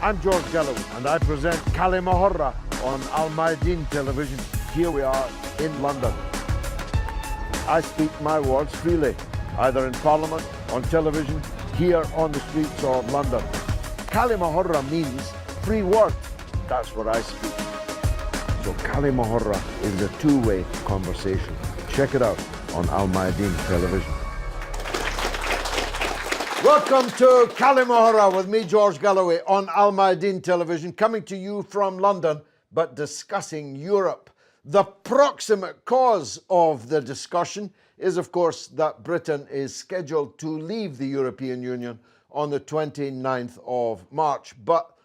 I'm George Galloway, and I present Kalima Horra on Mayadeen television. Here we are in London. I speak my words freely, either in Parliament, on television, here on the streets of London. Kalima Horra means free word. That's what I speak. So Kalima Horra is a two-way conversation. Check it out on Mayadeen television. Welcome to Kalima Horra with me, George Galloway, on Mayadeen television, coming to you from London, but discussing Europe. The proximate cause of the discussion is, of course, that Britain is scheduled to leave the European Union on the 29th of March, but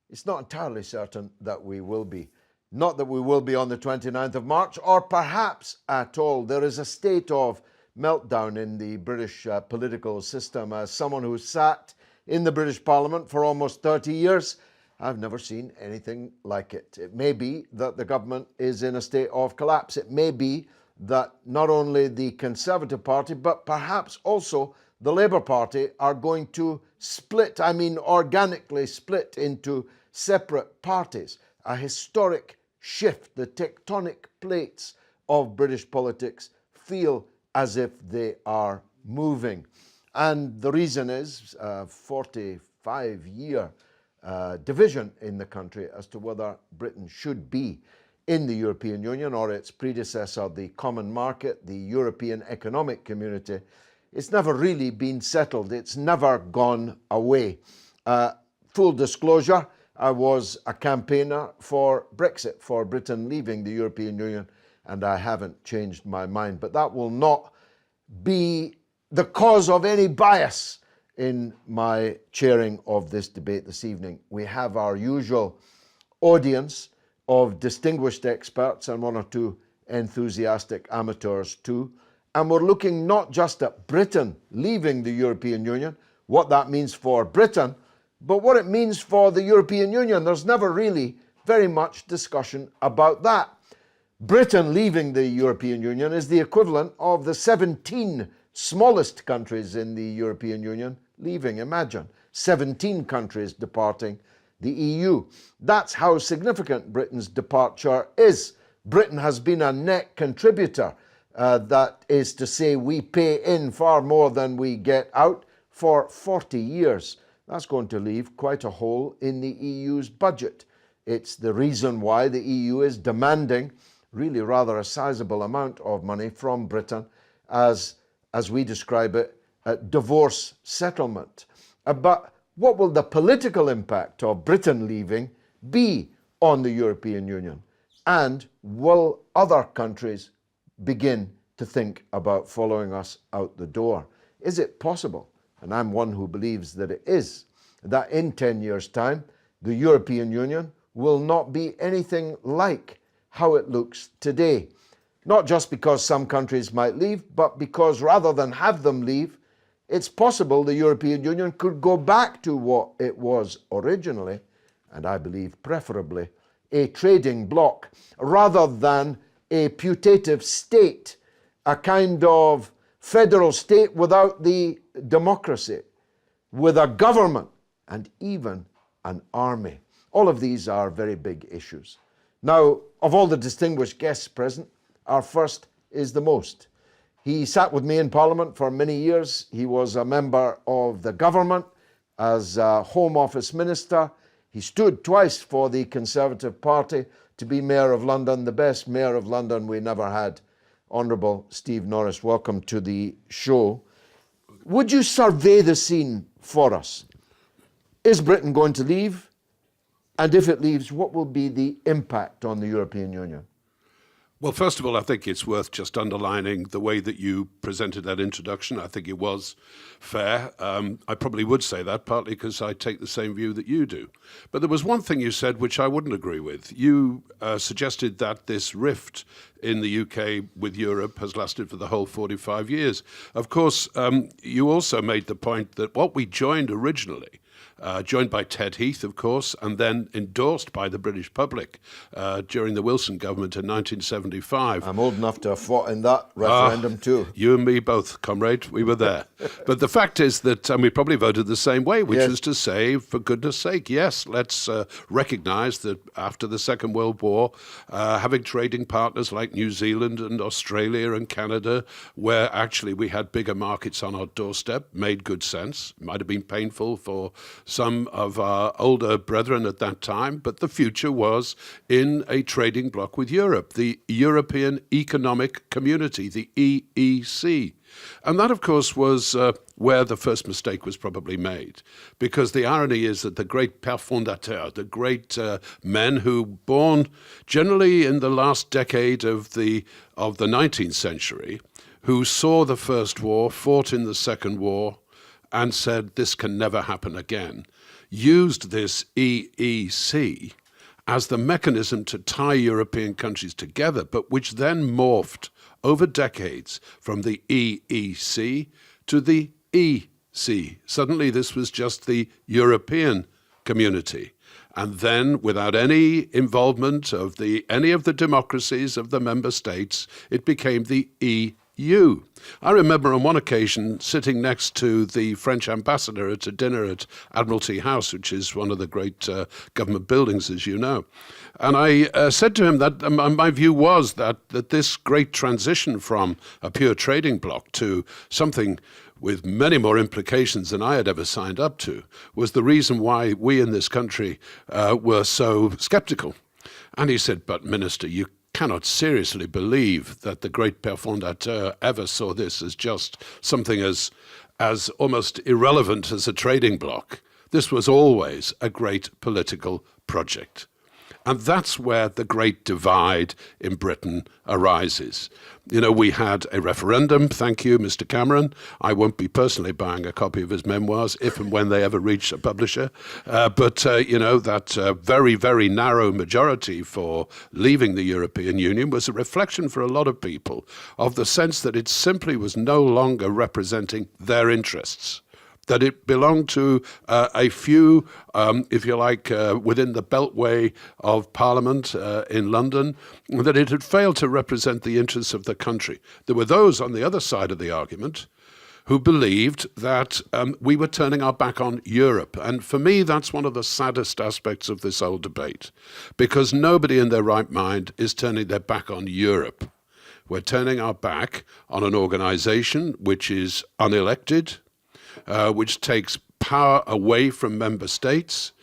it's not entirely certain that we will be. Not that we will be on the 29th of March, or perhaps at all. There is a state of meltdown in the British political system. As someone who sat in the British Parliament for almost 30 years, I've never seen anything like it. It may be that the government is in a state of collapse. It may be that not only the Conservative Party, but perhaps also the Labour Party are going to split, organically split into separate parties. A historic shift. The tectonic plates of British politics feel as if they are moving. And the reason is a 45-year division in the country as to whether Britain should be in the European Union or its predecessor, the Common Market, the European Economic Community. It's never really been settled. It's never gone away. Full disclosure, I was a campaigner for Brexit, for Britain leaving the European Union, and I haven't changed my mind. But that will not be the cause of any bias in my chairing of this debate this evening. We have our usual audience of distinguished experts and one or two enthusiastic amateurs too. And we're looking not just at Britain leaving the European Union, what that means for Britain, but what it means for the European Union. There's never really very much discussion about that. Britain leaving the European Union is the equivalent of the 17 smallest countries in the European Union leaving. Imagine, 17 countries departing the EU. That's how significant Britain's departure is. Britain has been a net contributor. That is to say, we pay in far more than we get out for 40 years. That's going to leave quite a hole in the EU's budget. It's the reason why the EU is demanding really rather a sizable amount of money from Britain as we describe it, a divorce settlement. But what will the political impact of Britain leaving be on the European Union? And will other countries begin to think about following us out the door? Is it possible, and I'm one who believes that it is, that in 10 years' time, the European Union will not be anything like how it looks today? Not just because some countries might leave, but because rather than have them leave, it's possible the European Union could go back to what it was originally, and I believe preferably, a trading bloc, rather than a putative state, a kind of federal state without the democracy, with a government and even an army. All of these are very big issues. Now, of all the distinguished guests present, our first is the most. He sat with me in Parliament for many years. He was a member of the government as a Home Office Minister. He stood twice for the Conservative Party to be Mayor of London, the best Mayor of London we never had. Honourable Steve Norris, welcome to the show. Would you survey the scene for us? Is Britain going to leave? And if it leaves, what will be the impact on the European Union? Well, first of all, I think it's worth just underlining the way that you presented that introduction. I think it was fair. I probably would say that, partly because I take the same view that you do. But there was one thing you said which I wouldn't agree with. You suggested that this rift in the UK with Europe has lasted for the whole 45 years. Of course, you also made the point that what we joined originally joined by Ted Heath, of course, and then endorsed by the British public during the Wilson government in 1975. I'm old enough to have fought in that referendum too. You and me both, comrade. We were there. But the fact is that we probably voted the same way, which was to say, for goodness sake, yes, let's recognise that after the Second World War, having trading partners like New Zealand and Australia and Canada, where actually we had bigger markets on our doorstep, made good sense. It might have been painful for some of our older brethren at that time, but the future was in a trading bloc with Europe, the European Economic Community, the EEC. And that, of course, was where the first mistake was probably made, because the irony is that the great père fondateur, the great men who born generally in the last decade of the 19th century, who saw the First War, fought in the Second War, and said this can never happen again, used this EEC as the mechanism to tie European countries together, but which then morphed over decades from the EEC to the EC. Suddenly this was just the European community. And then, without any involvement of any of the democracies of the member states, it became the EU. I remember on one occasion sitting next to the French ambassador at a dinner at Admiralty House, which is one of the great government buildings, as you know. And I said to him that my view was that this great transition from a pure trading bloc to something with many more implications than I had ever signed up to was the reason why we in this country were so skeptical. And he said, but Minister, you cannot seriously believe that the great père fondateur ever saw this as just something as almost irrelevant as a trading bloc. This was always a great political project. And that's where the great divide in Britain arises. You know, we had a referendum, thank you, Mr. Cameron. I won't be personally buying a copy of his memoirs if and when they ever reach a publisher. But that very, very narrow majority for leaving the European Union was a reflection for a lot of people of the sense that it simply was no longer representing their interests, that it belonged to a few, if you like, within the beltway of Parliament in London, that it had failed to represent the interests of the country. There were those on the other side of the argument who believed that we were turning our back on Europe. And for me, that's one of the saddest aspects of this whole debate, because nobody in their right mind is turning their back on Europe. We're turning our back on an organization which is unelected, which takes power away from member states,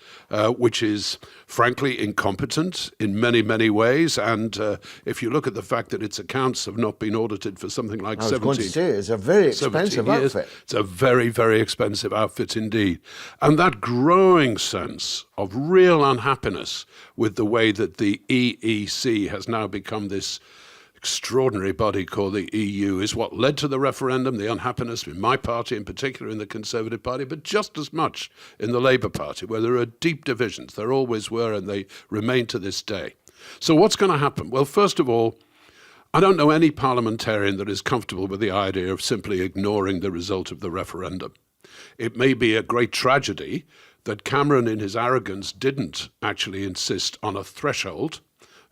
which is frankly incompetent in many, many ways. And if you look at the fact that its accounts have not been audited for something like 17 years. I was going to say, it's a very expensive outfit. It's a very, very expensive outfit indeed. And that growing sense of real unhappiness with the way that the EEC has now become this extraordinary body called the EU is what led to the referendum, the unhappiness in my party in particular, in the Conservative Party, but just as much in the Labour Party, where there are deep divisions. There always were, and they remain to this day. So what's going to happen? Well, first of all, I don't know any parliamentarian that is comfortable with the idea of simply ignoring the result of the referendum. It may be a great tragedy that Cameron, in his arrogance, didn't actually insist on a threshold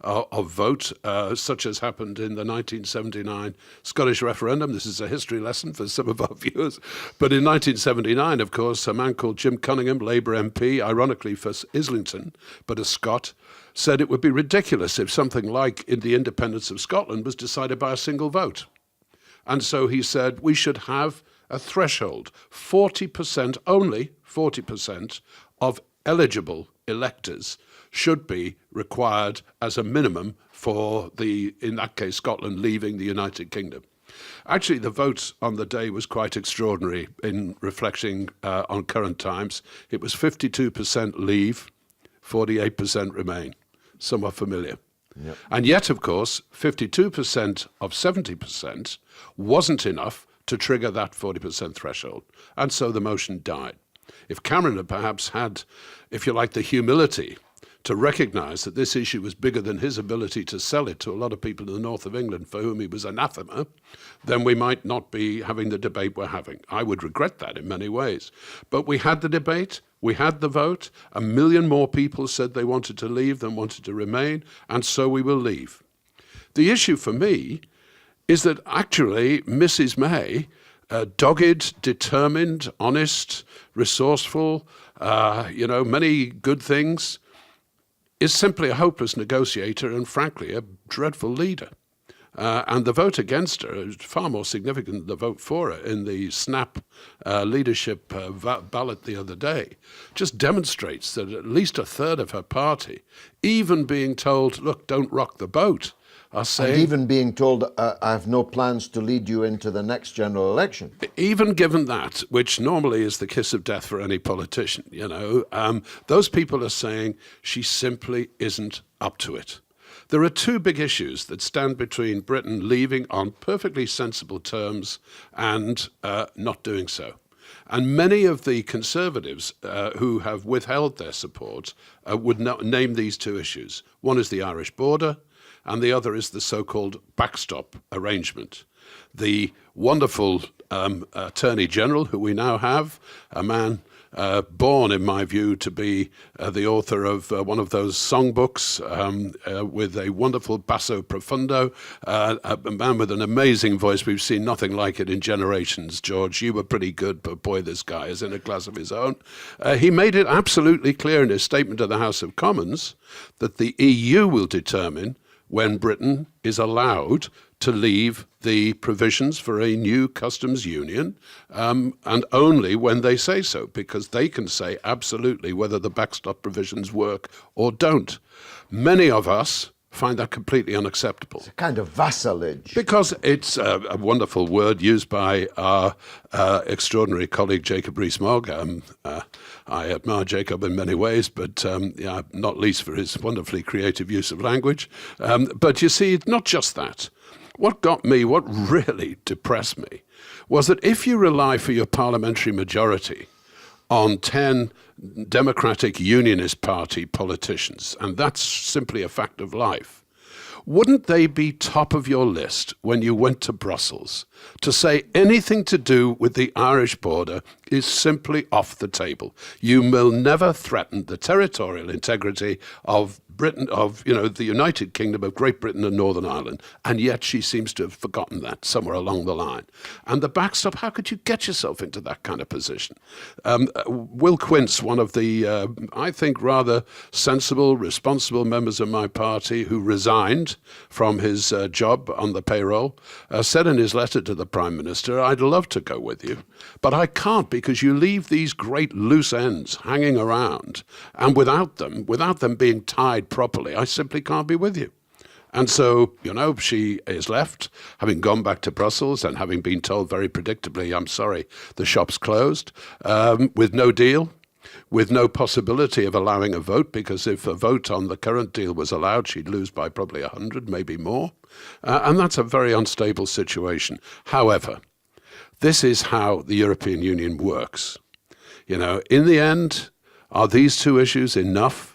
of vote, such as happened in the 1979 Scottish referendum. This is a history lesson for some of our viewers. But in 1979, of course, a man called Jim Cunningham, Labour MP, ironically for Islington, but a Scot, said it would be ridiculous if something like in the independence of Scotland was decided by a single vote. And so he said we should have a threshold, 40%, only 40% of eligible electors should be required as a minimum for in that case, Scotland leaving the United Kingdom. Actually, the vote on the day was quite extraordinary in reflecting on current times. It was 52% leave, 48% remain. Somewhat familiar. Yep. And yet, of course, 52% of 70% wasn't enough to trigger that 40% threshold. And so the motion died. If Cameron had perhaps had, if you like, the humility to recognise that this issue was bigger than his ability to sell it to a lot of people in the north of England for whom he was anathema, then we might not be having the debate we're having. I would regret that in many ways. But we had the debate, We had the vote. 1 million more people said they wanted to leave than wanted to remain, and so we will leave. The issue for me is that actually Mrs. May, dogged, determined, honest, resourceful, many good things, is simply a hopeless negotiator and, frankly, a dreadful leader. And the vote against her is far more significant than the vote for her in the snap leadership ballot the other day. Just demonstrates that at least a third of her party, even being told, look, don't rock the boat, are saying... And even being told, I have no plans to lead you into the next general election. Even given that, which normally is the kiss of death for any politician, those people are saying she simply isn't up to it. There are two big issues that stand between Britain leaving on perfectly sensible terms and not doing so. And many of the Conservatives who have withheld their support would name these two issues. One is the Irish border, and the other is the so-called backstop arrangement. The wonderful Attorney General, who we now have, a man born, in my view, to be the author of one of those songbooks with a wonderful basso profundo, a man with an amazing voice. We've seen nothing like it in generations. George, you were pretty good, but boy, this guy is in a class of his own. He made it absolutely clear in his statement to the House of Commons that the EU will determine when Britain is allowed to leave the provisions for a new customs union, and only when they say so, because they can say absolutely whether the backstop provisions work or don't. Many of us find that completely unacceptable. It's a kind of vassalage. Because it's a wonderful word used by our extraordinary colleague Jacob Rees-Mogg. I admire Jacob in many ways, but not least for his wonderfully creative use of language. But you see, not just that. What really depressed me, was that if you rely for your parliamentary majority on 10 Democratic Unionist Party politicians, and that's simply a fact of life, wouldn't they be top of your list when you went to Brussels to say anything to do with the Irish border is simply off the table? You will never threaten the territorial integrity of Britain, the United Kingdom of Great Britain and Northern Ireland, and yet she seems to have forgotten that somewhere along the line. And the backstop, how could you get yourself into that kind of position? Will Quince, one of the, I think, rather sensible, responsible members of my party who resigned from his job on the payroll, said in his letter to the Prime Minister, I'd love to go with you, but I can't because you leave these great loose ends hanging around, and without them being tied properly, I simply can't be with you. And so, she is left, having gone back to Brussels and having been told very predictably, I'm sorry, the shop's closed, with no deal, with no possibility of allowing a vote, because if a vote on the current deal was allowed, she'd lose by probably 100, maybe more. And that's a very unstable situation. However, this is how the European Union works. In the end, are these two issues enough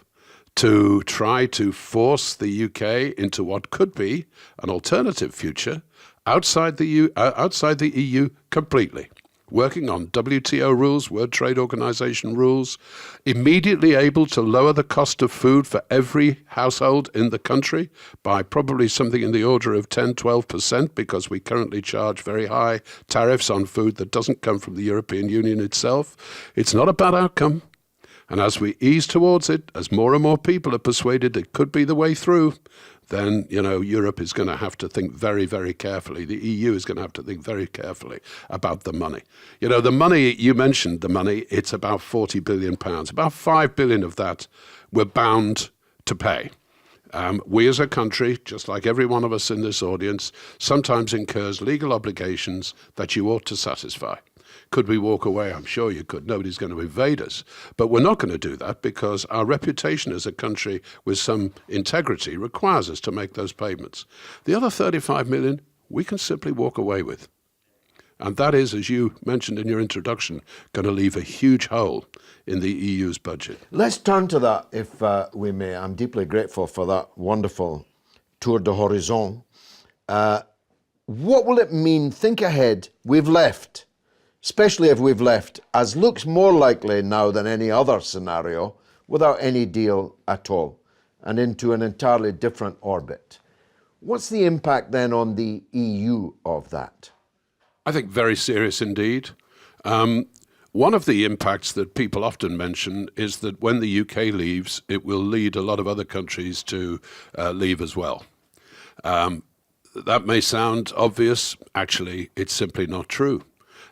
to try to force the UK into what could be an alternative future outside the EU completely? Working on WTO rules, World Trade Organization rules, immediately able to lower the cost of food for every household in the country by probably something in the order of 10, 12%, because we currently charge very high tariffs on food that doesn't come from the European Union itself. It's not a bad outcome. And as we ease towards it, as more and more people are persuaded it could be the way through, then, Europe is going to have to think very, very carefully. The EU is going to have to think very carefully about the money. The money, you mentioned the money, it's about £40 billion. About 5 billion of that we're bound to pay. We as a country, just like every one of us in this audience, sometimes incurs legal obligations that you ought to satisfy. Could we walk away? I'm sure you could. Nobody's going to invade us. But we're not going to do that because our reputation as a country with some integrity requires us to make those payments. The other 35 million, we can simply walk away with. And that is, as you mentioned in your introduction, going to leave a huge hole in the EU's budget. Let's turn to that, if we may. I'm deeply grateful for that wonderful tour de horizon. What will it mean? Think ahead. We've left. especially if we've left, as looks more likely now than any other scenario, without any deal at all, and into an entirely different orbit. What's the impact then on the EU of that? I think very serious indeed. One of the impacts that people often mention is that when the UK leaves, it will lead a lot of other countries to leave as well. That may sound obvious. Actually, it's simply not true.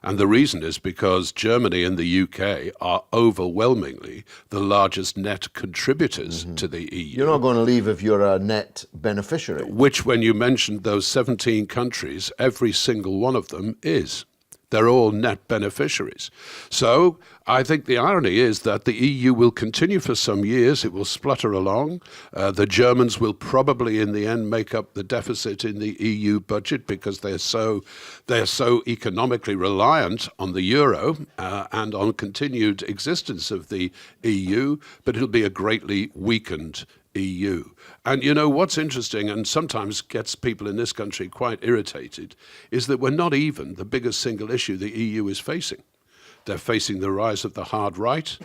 And the reason is because Germany and the UK are overwhelmingly the largest net contributors to the EU. You're not going to leave if you're a net beneficiary. Which, when you mentioned those 17 countries, every single one of them is. They're all net beneficiaries. So I think the irony is that the EU will continue for some years. It will splutter along. The Germans will probably in the end make up the deficit in the EU budget because they're so economically reliant on the euro and on continued existence of the EU, but it'll be a greatly weakened EU. And you know what's interesting and sometimes gets people in this country quite irritated is that we're not even the biggest single issue the EU is facing. They're facing the rise of the hard right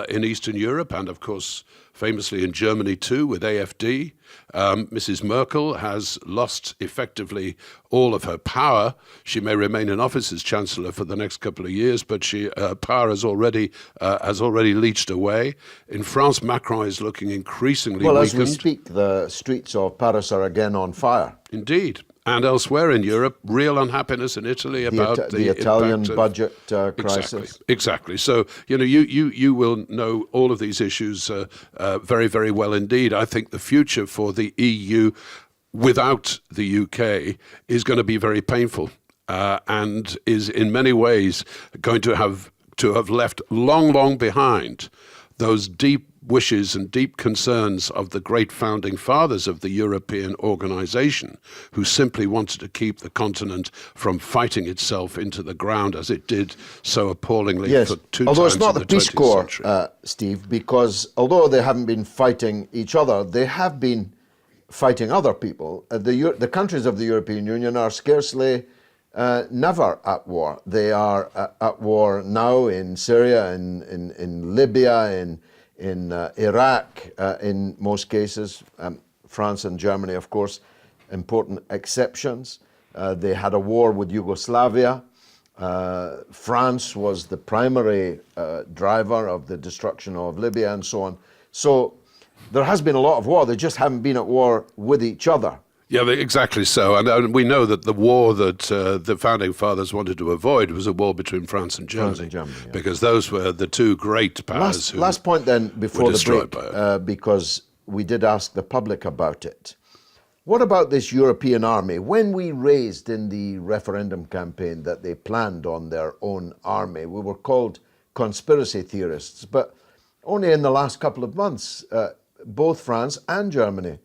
in Eastern Europe and, of course, famously in Germany too with AfD. Mrs. Merkel has lost effectively all of her power. She may remain in office as Chancellor for the next couple of years, but her power has already leached away. In France, Macron is looking increasingly weakened. Well, as we speak, the streets of Paris are again on fire. Indeed. And elsewhere in Europe, real unhappiness in Italy about the Italian budget crisis. Exactly. So, you know, you will know all of these issues very, very well indeed. I think the future for the EU without the UK is going to be very painful and is in many ways going to have left long behind those deep wishes and deep concerns of the great founding fathers of the European organization, who simply wanted to keep the continent from fighting itself into the ground as it did so appallingly for two although times it's not in the the Peace 20th Corps, century. Steve, because although they haven't been fighting each other, they have been fighting other people. The countries of the European Union are scarcely never at war. They are at war now in Syria, in Libya, in Iraq, in most cases. France and Germany, of course, important exceptions. They had a war with Yugoslavia. France was the primary driver of the destruction of Libya and so on. So there has been a lot of war. They just haven't been at war with each other. Yeah, exactly so. And we know that the war that the founding fathers wanted to avoid was a war between France and Germany. Because those were the two great powers last point then, before the break, because we did ask the public about it. What about this European army? When we raised in the referendum campaign that they planned on their own army, we were called conspiracy theorists. But only in the last couple of months, both France and Germany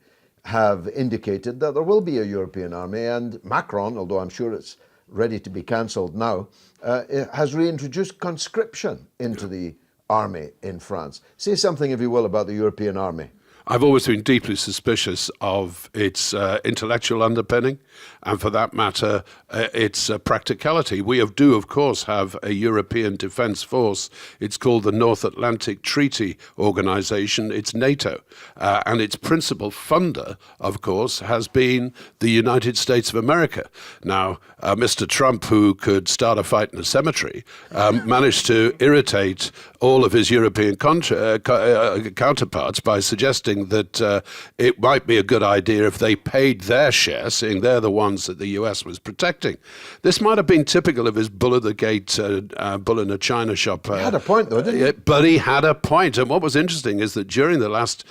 have indicated that there will be a European army, and Macron, although I'm sure it's ready to be cancelled now, has reintroduced conscription into the army in France. Say something, if you will, about the European army. I've always been deeply suspicious of its intellectual underpinning, and for that matter, its practicality. We do, of course, have a European Defence Force. It's called the North Atlantic Treaty Organization. It's NATO. And its principal funder, of course, has been the United States of America. Now, Mr. Trump, who could start a fight in a cemetery, managed to irritate all of his European counterparts by suggesting that it might be a good idea if they paid their share, seeing they're the ones that the US was protecting. This might have been typical of his bull of the gate, bull in a china shop. He had a point, though, didn't he? But he had a point. And what was interesting is that during the last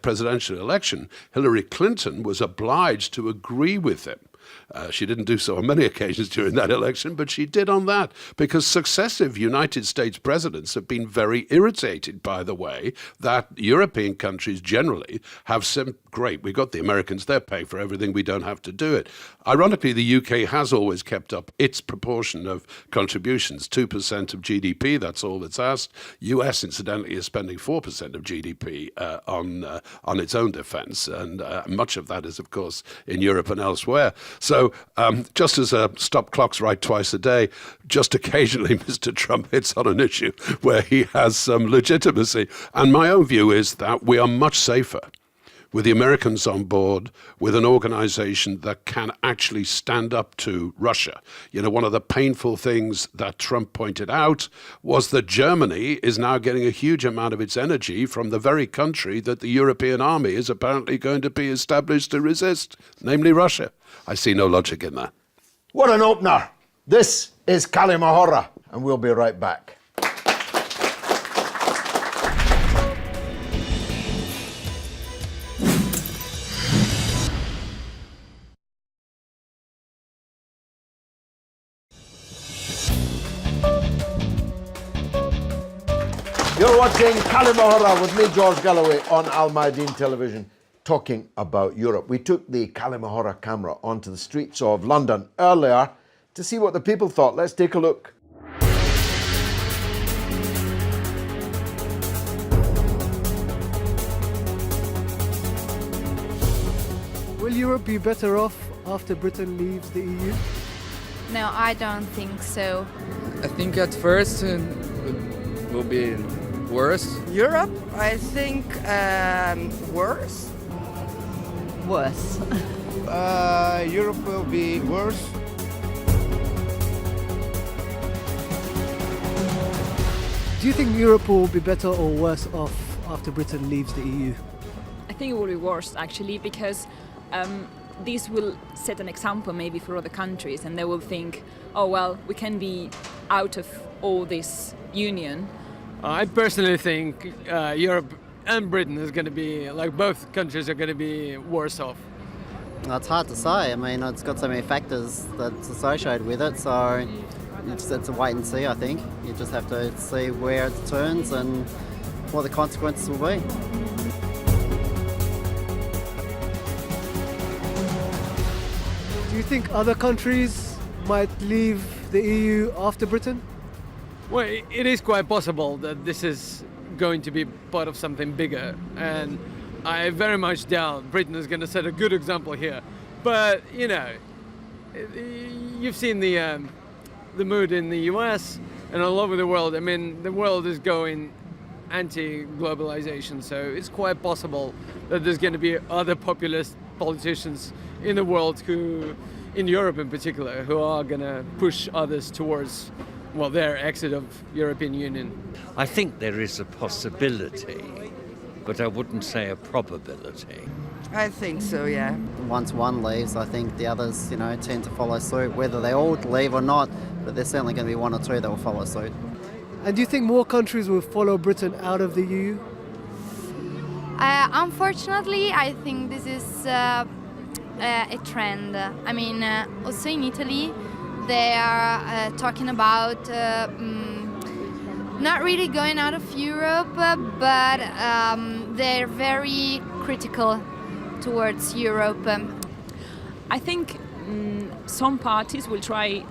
presidential election, Hillary Clinton was obliged to agree with him. She didn't do so on many occasions during that election, but she did on that, because successive United States presidents have been very irritated by the way that European countries generally have some great, we've got the Americans, they're paying for everything, we don't have to do it. Ironically, the UK has always kept up its proportion of contributions, 2% of GDP, that's all that's asked. US, incidentally, is spending 4% of GDP on its own defence, and much of that is, of course, in Europe and elsewhere. So just as stop clocks right twice a day, just occasionally Mr. Trump hits on an issue where he has some legitimacy. And my own view is that we are much safer with the Americans on board, with an organization that can actually stand up to Russia. You know, one of the painful things that Trump pointed out was that Germany is now getting a huge amount of its energy from the very country that the European army is apparently going to be established to resist, namely Russia. I see no logic in that. What an opener. This is Kalima Horra, and we'll be right back. You're watching Kalima Horra with me, George Galloway, on Mayadeen television, talking about Europe. We took the Kalima Horra camera onto the streets of London earlier to see what the people thought. Let's take a look. Will Europe be better off after Britain leaves the EU? No, I don't think so. I think at first it will be worse. Europe, I think worse. Worse. Europe will be worse. Do you think Europe will be better or worse off after Britain leaves the EU? I think it will be worse actually, because this will set an example maybe for other countries, and they will think, oh well, we can be out of all this union. I personally think Europe and Britain is going to be, like, both countries are going to be worse off. Well, it's hard to say. I mean, it's got so many factors that's associated with it, so it's a wait and see, I think. You just have to see where it turns and what the consequences will be. Do you think other countries might leave the EU after Britain? Well, it is quite possible that this is going to be part of something bigger, and I very much doubt Britain is going to set a good example here. But, you know, you've seen the mood in the US and all over the world. I mean, the world is going anti-globalization, so it's quite possible that there's going to be other populist politicians in the world who, in Europe in particular, who are going to push others towards, well, their exit of European Union. I think there is a possibility, but I wouldn't say a probability. I think so, yeah. Once one leaves, I think the others, tend to follow suit, whether they all leave or not, but there's certainly going to be one or two that will follow suit. And do you think more countries will follow Britain out of the EU? Unfortunately, I think this is a trend. I mean, also in Italy, they are talking about not really going out of Europe, but they're very critical towards Europe. I think some parties will try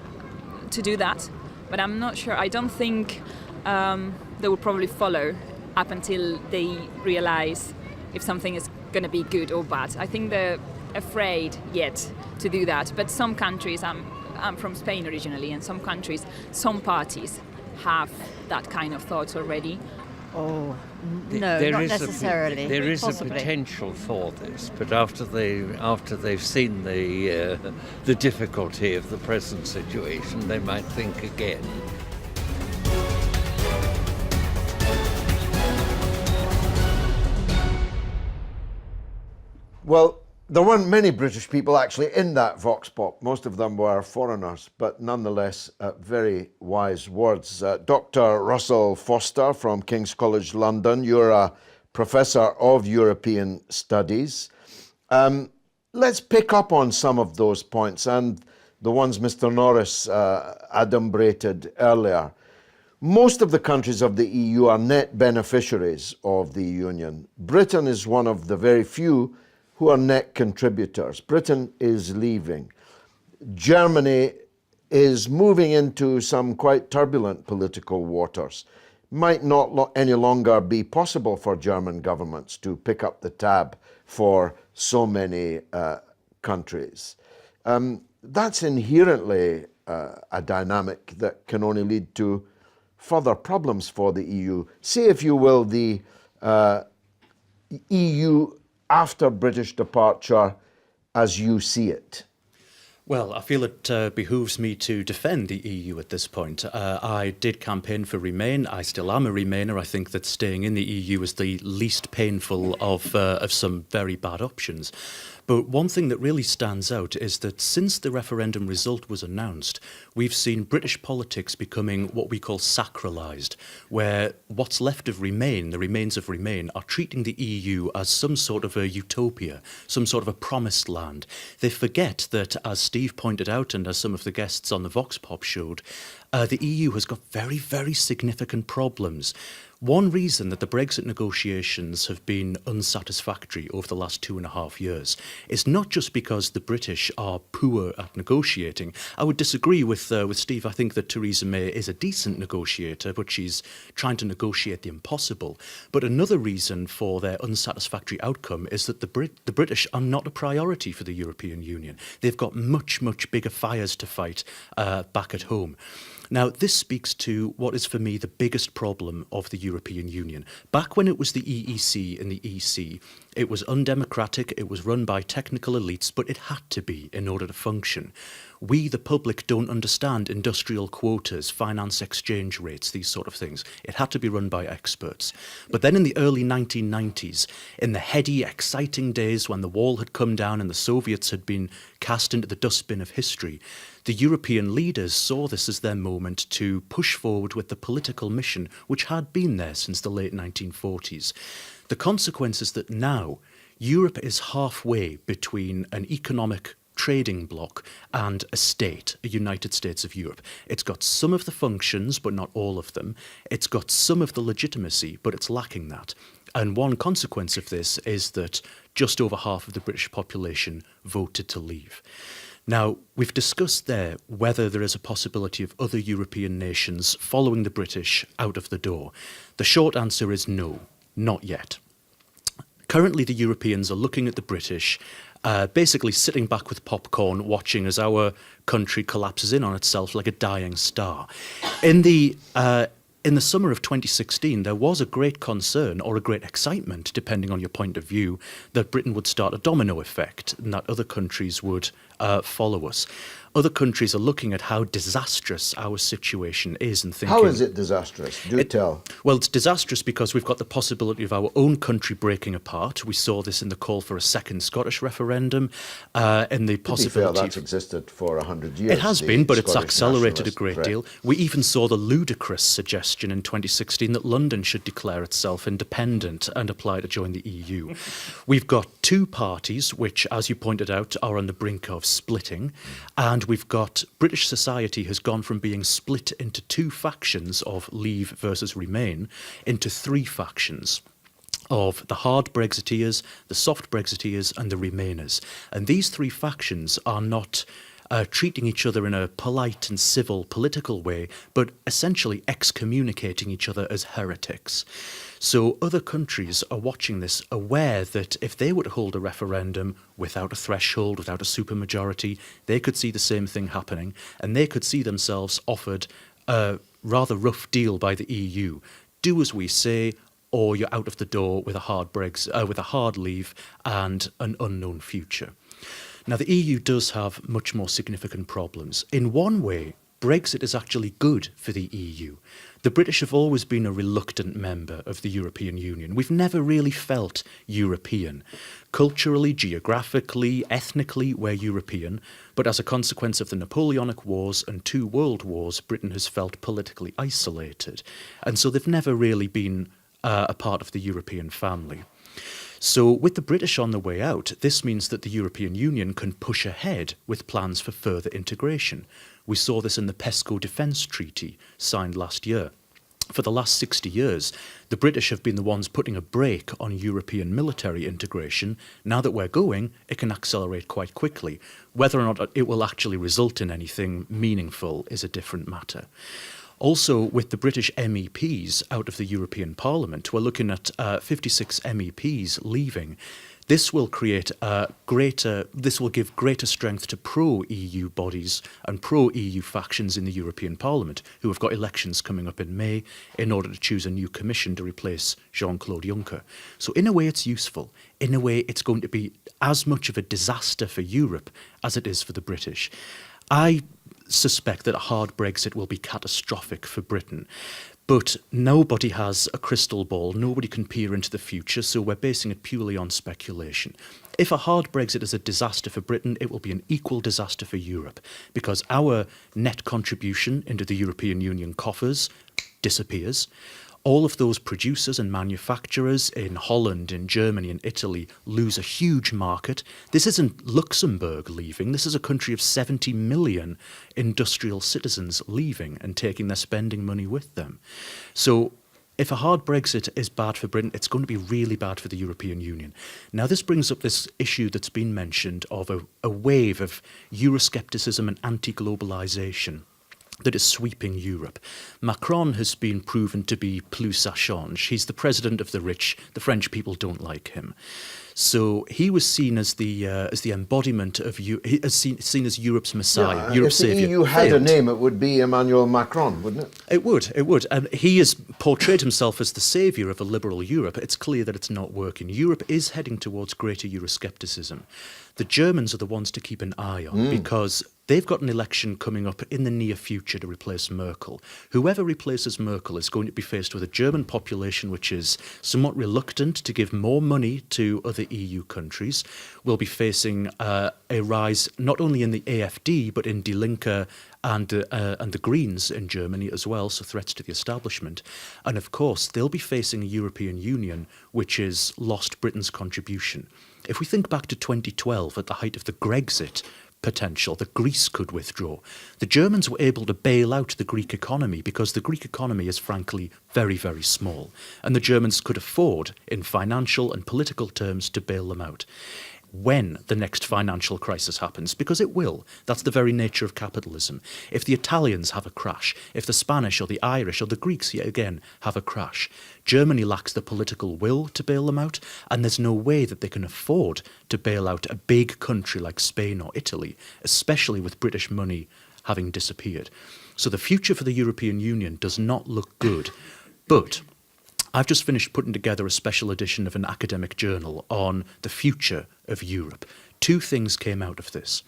to do that, but I'm not sure. I don't think they will probably follow up until they realize if something is going to be good or bad. I think they're afraid yet to do that, but some countries, I'm from Spain originally, and some countries, some parties have that kind of thoughts already. Oh, no, not necessarily. There is Possibly. a potential for this, but after they've seen the difficulty of the present situation, they might think again. Well, there weren't many British people actually in that vox pop. Most of them were foreigners, but nonetheless, very wise words. Dr. Russell Foster from King's College London, you're a professor of European studies. Let's pick up on some of those points and the ones Mr. Norris adumbrated earlier. Most of the countries of the EU are net beneficiaries of the Union. Britain is one of the very few who are net contributors. Britain is leaving. Germany is moving into some quite turbulent political waters. Might not any longer be possible for German governments to pick up the tab for so many countries. That's inherently a dynamic that can only lead to further problems for the EU. Say, if you will, the EU after British departure as you see it. Well, I feel it behooves me to defend the EU at this point. I did campaign for Remain. I still am a Remainer. I think that staying in the EU is the least painful of some very bad options. But one thing that really stands out is that since the referendum result was announced, we've seen British politics becoming what we call sacralised, where what's left of Remain, the remains of Remain, are treating the EU as some sort of a utopia, some sort of a promised land. They forget that, as Steve pointed out and as some of the guests on the Vox Pop showed, the EU has got very, very significant problems. One reason that the Brexit negotiations have been unsatisfactory over the last 2.5 years is not just because the British are poor at negotiating. I would disagree with Steve. I think that Theresa May is a decent negotiator, but she's trying to negotiate the impossible. But another reason for their unsatisfactory outcome is that the British are not a priority for the European Union. They've got much, much bigger fires to fight back at home. Now, this speaks to what is for me the biggest problem of the European Union. Back when it was the EEC and the EC, it was undemocratic, it was run by technical elites, but it had to be in order to function. We, the public, don't understand industrial quotas, finance exchange rates, these sort of things. It had to be run by experts. But then in the early 1990s, in the heady, exciting days when the wall had come down and the Soviets had been cast into the dustbin of history, the European leaders saw this as their moment to push forward with the political mission which had been there since the late 1940s. The consequence is that now Europe is halfway between an economic trading bloc and a state, a United States of Europe. It's got some of the functions, but not all of them. It's got some of the legitimacy, but it's lacking that. And one consequence of this is that just over half of the British population voted to leave. Now, we've discussed there whether there is a possibility of other European nations following the British out of the door. The short answer is no, not yet. Currently, the Europeans are looking at the British, basically sitting back with popcorn, watching as our country collapses in on itself like a dying star. In the summer of 2016, there was a great concern or a great excitement, depending on your point of view, that Britain would start a domino effect and that other countries would follow us. Other countries are looking at how disastrous our situation is and thinking... How is it disastrous? Do tell. Well, it's disastrous because we've got the possibility of our own country breaking apart. We saw this in the call for a second Scottish referendum, and the possibility... To be fair, that's existed for 100 years. It has been, but it's Scottish accelerated a nationalist great threat. deal. We even saw the ludicrous suggestion in 2016 that London should declare itself independent and apply to join the EU. We've got two parties, which, as you pointed out, are on the brink of splitting, and we've got British society has gone from being split into two factions of Leave versus Remain into three factions of the hard Brexiteers, the soft Brexiteers and the Remainers. And these three factions are not treating each other in a polite and civil political way, but essentially excommunicating each other as heretics. So other countries are watching this, aware that if they were to hold a referendum without a threshold, without a supermajority, they could see the same thing happening, and they could see themselves offered a rather rough deal by the EU. Do as we say, or you're out of the door with a hard with a hard leave and an unknown future. Now, the EU does have much more significant problems. In one way, Brexit is actually good for the EU. The British have always been a reluctant member of the European Union. We've never really felt European. Culturally, geographically, ethnically, we're European, but as a consequence of the Napoleonic Wars and 2 world wars, Britain has felt politically isolated. And so they've never really been a part of the European family. So with the British on the way out, this means that the European Union can push ahead with plans for further integration. We saw this in the PESCO Defence Treaty signed last year. For the last 60 years, the British have been the ones putting a brake on European military integration. Now that we're going, it can accelerate quite quickly. Whether or not it will actually result in anything meaningful is a different matter. Also, with the British MEPs out of the European Parliament, we're looking at 56 MEPs leaving. This will this will give greater strength to pro-EU bodies and pro-EU factions in the European Parliament, who have got elections coming up in May in order to choose a new commission to replace Jean-Claude Juncker. So in a way it's useful. In a way it's going to be as much of a disaster for Europe as it is for the British. I suspect that a hard Brexit will be catastrophic for Britain. But nobody has a crystal ball, nobody can peer into the future, so we're basing it purely on speculation. If a hard Brexit is a disaster for Britain, it will be an equal disaster for Europe, because our net contribution into the European Union coffers disappears. All of those producers and manufacturers in Holland, in Germany, in Italy lose a huge market. This isn't Luxembourg leaving. This is a country of 70 million industrial citizens leaving and taking their spending money with them. So if a hard Brexit is bad for Britain, it's going to be really bad for the European Union. Now, this brings up this issue that's been mentioned of a wave of Euroscepticism and anti-globalisation that is sweeping Europe. Macron has been proven to be plus ça change. He's the president of the rich. The French people don't like him. So he was seen as the embodiment of seen as Europe's messiah, Europe's saviour. If the EU had a name, it would be Emmanuel Macron, wouldn't it? It would. And he has portrayed himself as the saviour of a liberal Europe. It's clear that it's not working. Europe is heading towards greater Euroscepticism. The Germans are the ones to keep an eye on because they've got an election coming up in the near future to replace Merkel. Whoever replaces Merkel is going to be faced with a German population which is somewhat reluctant to give more money to other EU countries. Will be facing a rise not only in the AfD but in Die Linke and the Greens in Germany as well, so threats to the establishment. And of course, they'll be facing a European Union which has lost Britain's contribution. If we think back to 2012, at the height of the Grexit potential, that Greece could withdraw, the Germans were able to bail out the Greek economy because the Greek economy is frankly very, very small. And the Germans could afford, in financial and political terms, to bail them out. When the next financial crisis happens, because it will. That's the very nature of capitalism. If the Italians have a crash, if the Spanish or the Irish or the Greeks yet again have a crash, Germany lacks the political will to bail them out, and there's no way that they can afford to bail out a big country like Spain or Italy, especially with British money having disappeared. So the future for the European Union does not look good. But I've just finished putting together a special edition of an academic journal on the future of Europe. Two things came out of this.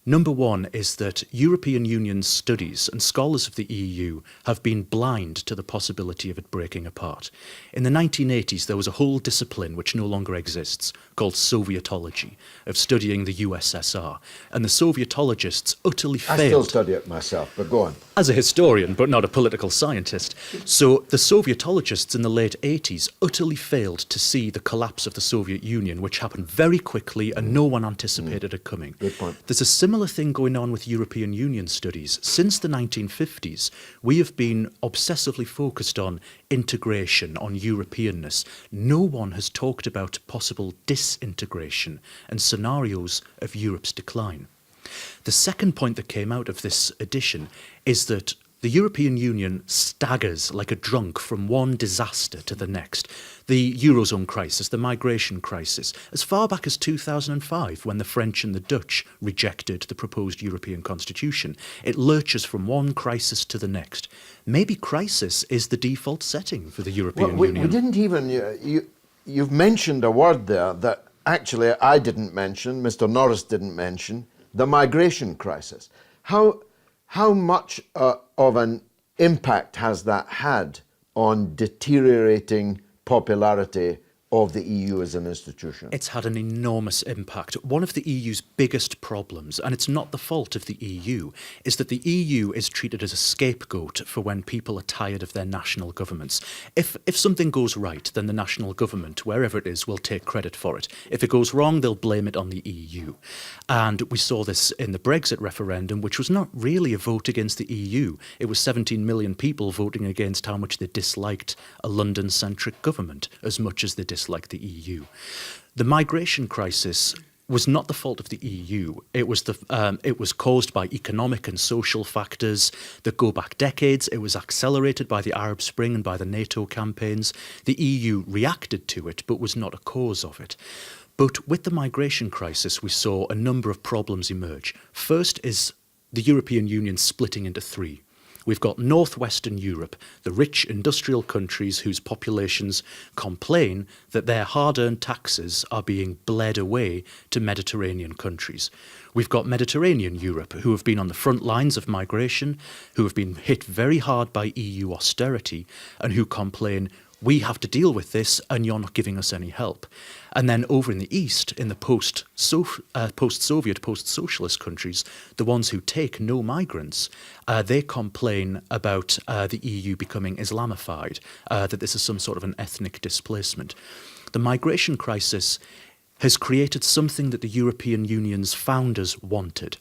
Number one is that European Union studies and scholars of the EU have been blind to the possibility of it breaking apart. In the 1980s, there was a whole discipline which no longer exists called Sovietology, of studying the USSR. And the Sovietologists utterly failed. I still study it myself, but go on. As a historian, but not a political scientist. So the Sovietologists in the late 80s utterly failed to see the collapse of the Soviet Union, which happened very quickly and no one anticipated it coming. Good point. There's a similar thing going on with European Union studies. Since the 1950s, we have been obsessively focused on integration, on Europeanness. No one has talked about possible disintegration and scenarios of Europe's decline. The second point that came out of this edition is that the European Union staggers like a drunk from one disaster to the next. The Eurozone crisis, the migration crisis, as far back as 2005, when the French and the Dutch rejected the proposed European Constitution. It lurches from one crisis to the next. Maybe crisis is the default setting for the European Union. We didn't even... You've mentioned a word there that actually I didn't mention, Mr. Norris didn't mention, the migration crisis. How much of an impact has that had on deteriorating popularity of the EU as an institution? It's had an enormous impact. One of the EU's biggest problems, and it's not the fault of the EU, is that the EU is treated as a scapegoat for when people are tired of their national governments. If something goes right, then the national government, wherever it is, will take credit for it. If it goes wrong, they'll blame it on the EU. And we saw this in the Brexit referendum, which was not really a vote against the EU. It was 17 million people voting against how much they disliked a London-centric government, as much as they disliked the EU. The migration crisis was not the fault of the EU. It was caused by economic and social factors that go back decades. It was accelerated by the Arab Spring and by the NATO campaigns. The EU reacted to it, but was not a cause of it. But with the migration crisis, we saw a number of problems emerge. First is the European Union splitting into three. We've got northwestern Europe, the rich industrial countries whose populations complain that their hard-earned taxes are being bled away to Mediterranean countries. We've got Mediterranean Europe, who have been on the front lines of migration, who have been hit very hard by EU austerity, and who complain, we have to deal with this and you're not giving us any help. And then over in the East, in the post-Soviet, post-socialist countries, the ones who take no migrants, they complain about the EU becoming Islamified, that this is some sort of an ethnic displacement. The migration crisis has created something that the European Union's founders wanted.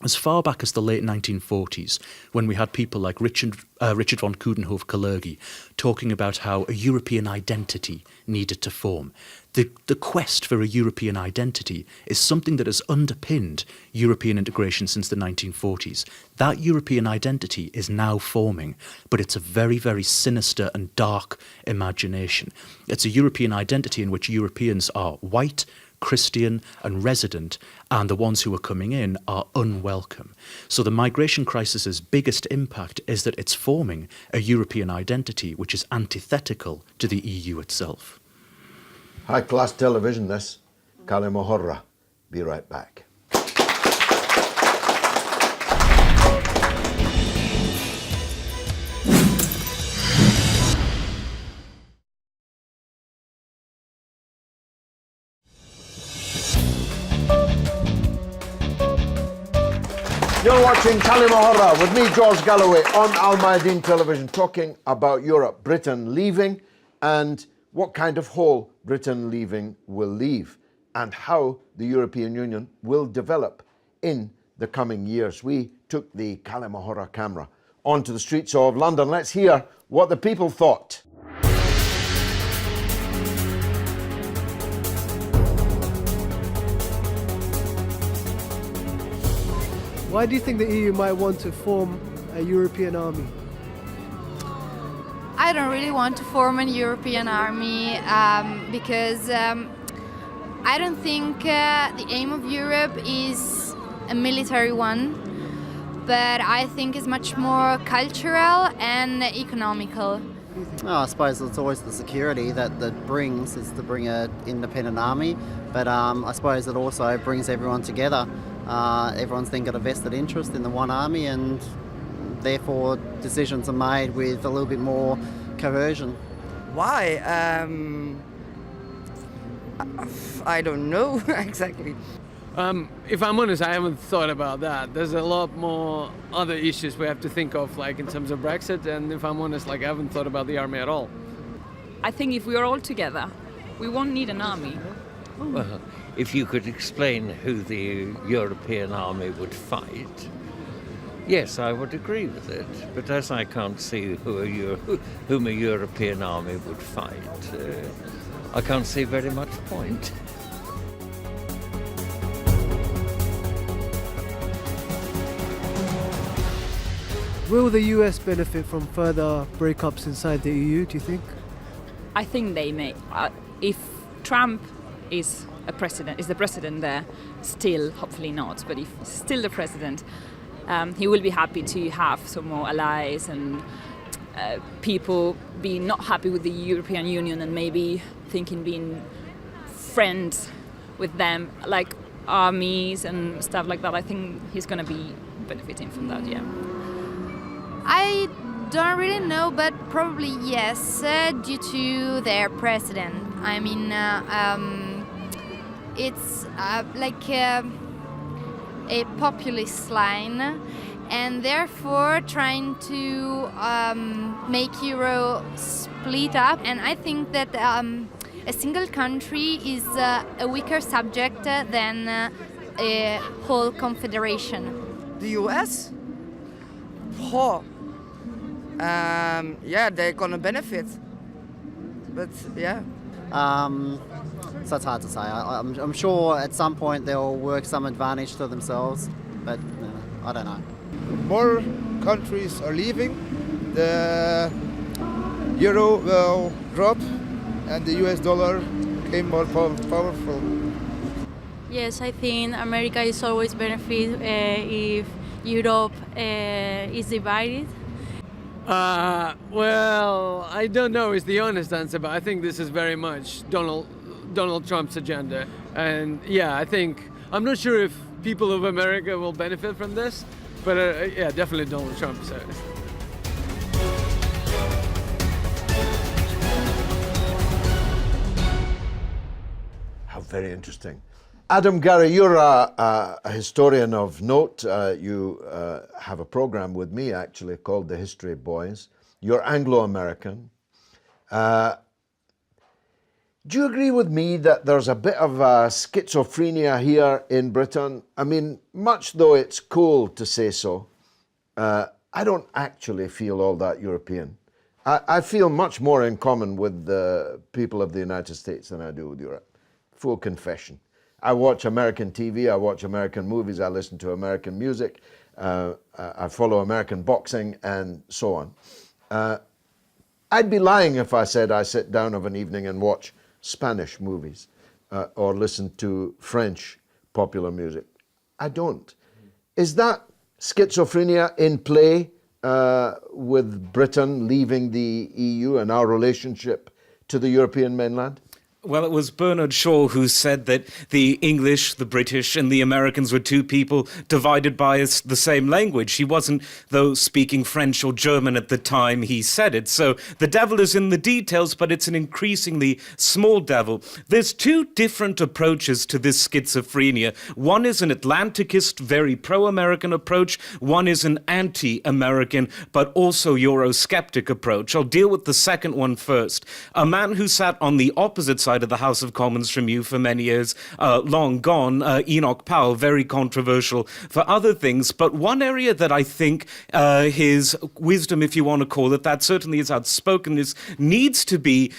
As far back as the late 1940s, when we had people like Richard von Coudenhove-Kalergi talking about how a European identity needed to form. The quest for a European identity is something that has underpinned European integration since the 1940s. That European identity is now forming, but it's a very, very sinister and dark imagination. It's a European identity in which Europeans are white, Christian and resident, and the ones who are coming in are unwelcome. So the migration crisis's biggest impact is that it's forming a European identity which is antithetical to the EU itself. High-class television, this. Kalima Horra. Be right back. You're watching Kalima Horra with me, George Galloway, on Mayadeen television, talking about Europe, Britain leaving, and what kind of hole Britain leaving will leave, and how the European Union will develop in the coming years. We took the Kalima Horra camera onto the streets of London. Let's hear what the people thought. Why do you think the EU might want to form a European army? I don't really want to form a European army because I don't think the aim of Europe is a military one, but I think it's much more cultural and economical. I suppose it's always the security that brings, is to bring an independent army, but I suppose it also brings everyone together. Everyone's then got a vested interest in the one army, and therefore decisions are made with a little bit more coercion. Why? I don't know exactly. If I'm honest, I haven't thought about that. There's a lot more other issues we have to think of, like in terms of Brexit, and if I'm honest, like I haven't thought about the army at all. I think if we are all together, we won't need an army. Well, if you could explain who the European army would fight, yes, I would agree with it. But as I can't see whom a European army would fight, I can't see very much point. Will the US benefit from further breakups inside the EU, do you think? I think they may. If Trump is the president there, still, hopefully not, but if still the president, he will be happy to have some more allies and people being not happy with the European Union and maybe thinking being friends with them, like armies and stuff like that. I think he's going to be benefiting from that, yeah. I don't really know, but probably yes, due to their president. I mean, it's like a populist line, and therefore trying to make Euro split up. And I think that a single country is a weaker subject than a whole confederation. The US? Oh. Yeah, they're gonna benefit. But yeah. So it's hard to say. I'm sure at some point they'll work some advantage to themselves, but I don't know. More countries are leaving, the euro will drop, and the US dollar became more powerful. Yes, I think America is always benefit if Europe is divided. Well, I don't know is the honest answer, but I think this is very much Donald Trump's agenda. And yeah, I'm not sure if people of America will benefit from this, but yeah, definitely Donald Trump. So. How very interesting. Adam Gary, you're a historian of note. You have a program with me, actually, called The History Boys. You're Anglo-American. Do you agree with me that there's a bit of schizophrenia here in Britain? I mean, much though it's cool to say so, I don't actually feel all that European. I feel much more in common with the people of the United States than I do with Europe. Full confession. I watch American TV, I watch American movies, I listen to American music, I follow American boxing, and so on. I'd be lying if I said I sit down of an evening and watch Spanish movies or listen to French popular music. I don't. Is that schizophrenia in play with Britain leaving the EU and our relationship to the European mainland? Well, it was Bernard Shaw who said that the English, the British, and the Americans were two people divided by the same language. He wasn't, though, speaking French or German at the time he said it. So the devil is in the details, but it's an increasingly small devil. There's two different approaches to this schizophrenia. One is an Atlanticist, very pro-American approach. One is an anti-American, but also Eurosceptic approach. I'll deal with the second one first. A man who sat on the opposite side of the House of Commons from you for many years, long gone, Enoch Powell, very controversial for other things. But one area that I think his wisdom, if you want to call it that, certainly his outspokenness needs to be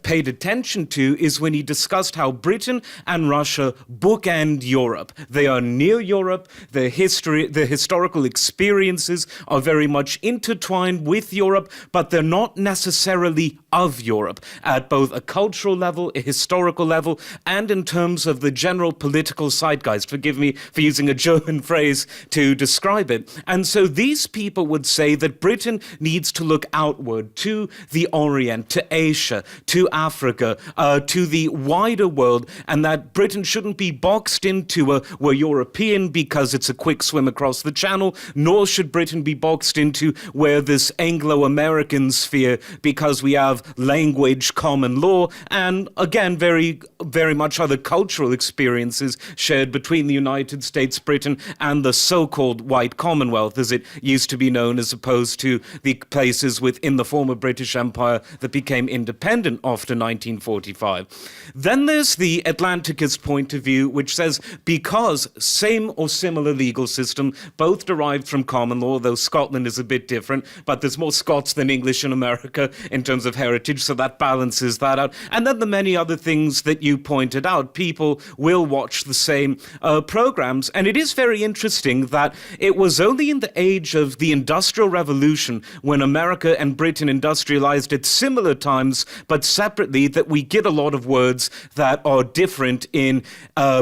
paid attention to is when he discussed how Britain and Russia bookend Europe. They are near Europe. The historical experiences are very much intertwined with Europe, but they're not necessarily of Europe at both a cultural level, a historical level, and in terms of the general political zeitgeist. Forgive me for using a German phrase to describe it. And so these people would say that Britain needs to look outward to the Orient, to Asia, to Africa, to the wider world, and that Britain shouldn't be boxed into we're European because it's a quick swim across the channel, nor should Britain be boxed into where this Anglo-American sphere because we have language, common law, and again, very, very much other cultural experiences shared between the United States, Britain, and the so-called white Commonwealth, as it used to be known, as opposed to the places within the former British Empire that became independent after 1945. Then there's the Atlanticist point of view, which says because same or similar legal system, both derived from common law, though Scotland is a bit different, but there's more Scots than English in America in terms of heritage, so that balances that out. And then the many other things that you pointed out. People will watch the same programs. And it is very interesting that it was only in the age of the Industrial Revolution, when America and Britain industrialized at similar times, but separately, that we get a lot of words that are different in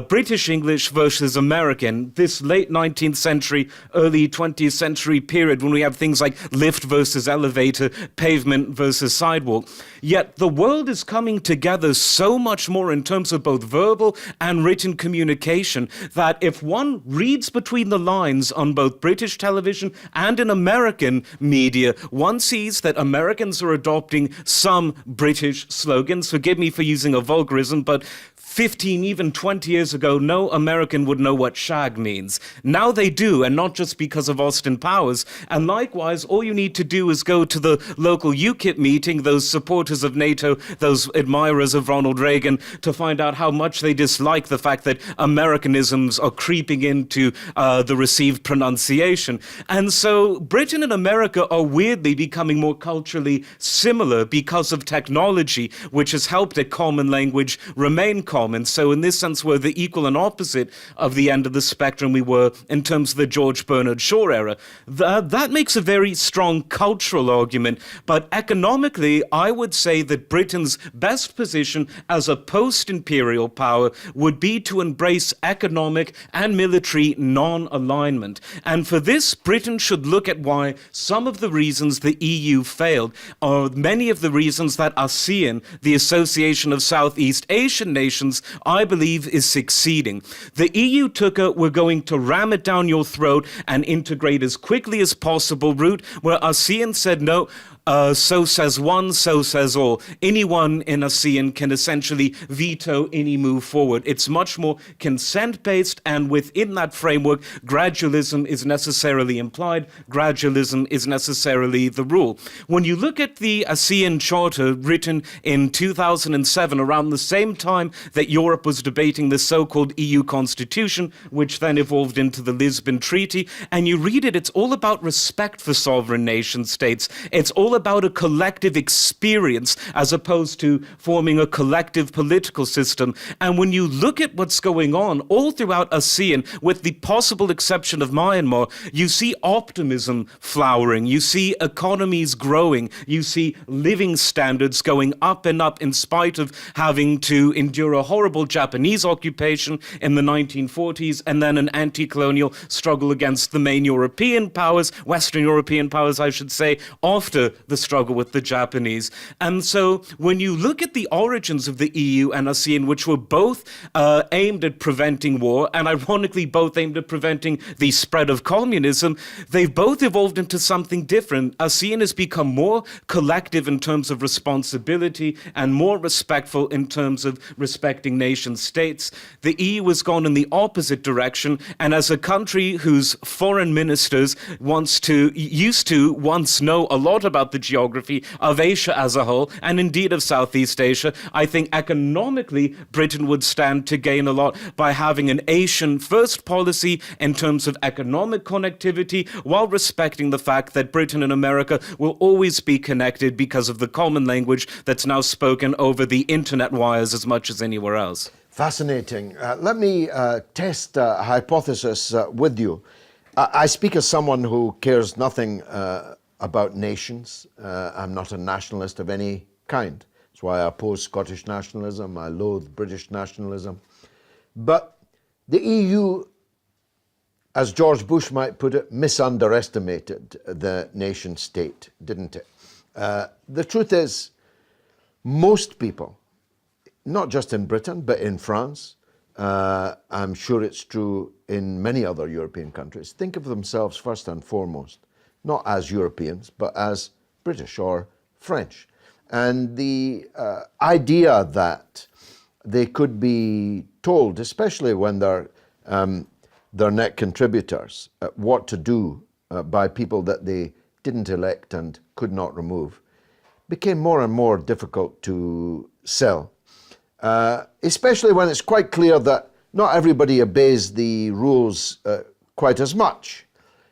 British English versus American. This late 19th century, early 20th century period when we have things like lift versus elevator, pavement versus sidewalk. Yet the world is coming together so much more in terms of both verbal and written communication that if one reads between the lines on both British television and in American media, one sees that Americans are adopting some British slogans. Forgive me for using a vulgarism, but 15, even 20 years ago, no American would know what shag means. Now they do, and not just because of Austin Powers. And likewise, all you need to do is go to the local UKIP meeting, those supporters of NATO, those admirers of Ronald Reagan, to find out how much they dislike the fact that Americanisms are creeping into the received pronunciation. And so Britain and America are weirdly becoming more culturally similar because of technology, which has helped a common language remain common. So in this sense, we're the equal and opposite of the end of the spectrum we were in terms of the George Bernard Shaw era. That makes a very strong cultural argument. But economically, I would say that Britain's best position nation as a post-imperial power would be to embrace economic and military non-alignment. And for this, Britain should look at why some of the reasons the EU failed are many of the reasons that ASEAN, the Association of Southeast Asian Nations, I believe is succeeding. The EU took a "we're going to ram it down your throat and integrate as quickly as possible" route, where ASEAN said no. So says one, so says all. Anyone in ASEAN can essentially veto any move forward. It's much more consent-based, and within that framework, gradualism is necessarily implied. Gradualism is necessarily the rule. When you look at the ASEAN Charter written in 2007, around the same time that Europe was debating the so-called EU Constitution, which then evolved into the Lisbon Treaty, and you read it, it's all about respect for sovereign nation states. It's all about a collective experience as opposed to forming a collective political system. And when you look at what's going on all throughout ASEAN, with the possible exception of Myanmar, you see optimism flowering, you see economies growing, you see living standards going up and up in spite of having to endure a horrible Japanese occupation in the 1940s and then an anti-colonial struggle against the main European powers, Western European powers, I should say, after the struggle with the Japanese. And so when you look at the origins of the EU and ASEAN, which were both aimed at preventing war, and ironically both aimed at preventing the spread of communism, they've both evolved into something different. ASEAN has become more collective in terms of responsibility and more respectful in terms of respecting nation states. The EU has gone in the opposite direction, and as a country whose foreign ministers used to once know a lot about the geography of Asia as a whole, and indeed of Southeast Asia, I think economically Britain would stand to gain a lot by having an Asian-first policy in terms of economic connectivity, while respecting the fact that Britain and America will always be connected because of the common language that's now spoken over the internet wires as much as anywhere else. Fascinating. Let me test a hypothesis with you. I speak as someone who cares nothing about nations. I'm not a nationalist of any kind. That's why I oppose Scottish nationalism. I loathe British nationalism. But the EU, as George Bush might put it, misunderestimated the nation state, didn't it? The truth is, most people, not just in Britain, but in France, I'm sure it's true in many other European countries, think of themselves first and foremost not as Europeans, but as British or French. And the idea that they could be told, especially when they're net contributors, what to do by people that they didn't elect and could not remove, became more and more difficult to sell. Especially when it's quite clear that not everybody obeys the rules quite as much.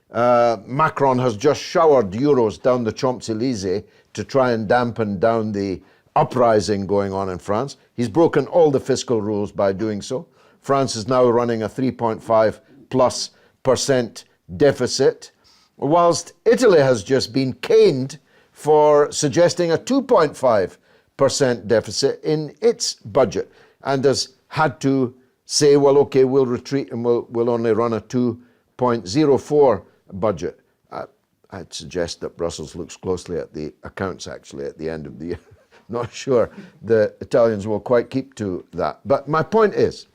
Macron has just showered euros down the Champs-Élysées to try and dampen down the uprising going on in France. He's broken all the fiscal rules by doing so. France is now running a 3.5+% deficit, whilst Italy has just been caned for suggesting a 2.5% deficit in its budget and has had to say, well, okay, we'll retreat and we'll only run a 2.04 budget. I'd suggest that Brussels looks closely at the accounts actually at the end of the year. Not sure the Italians will quite keep to that. But my point is,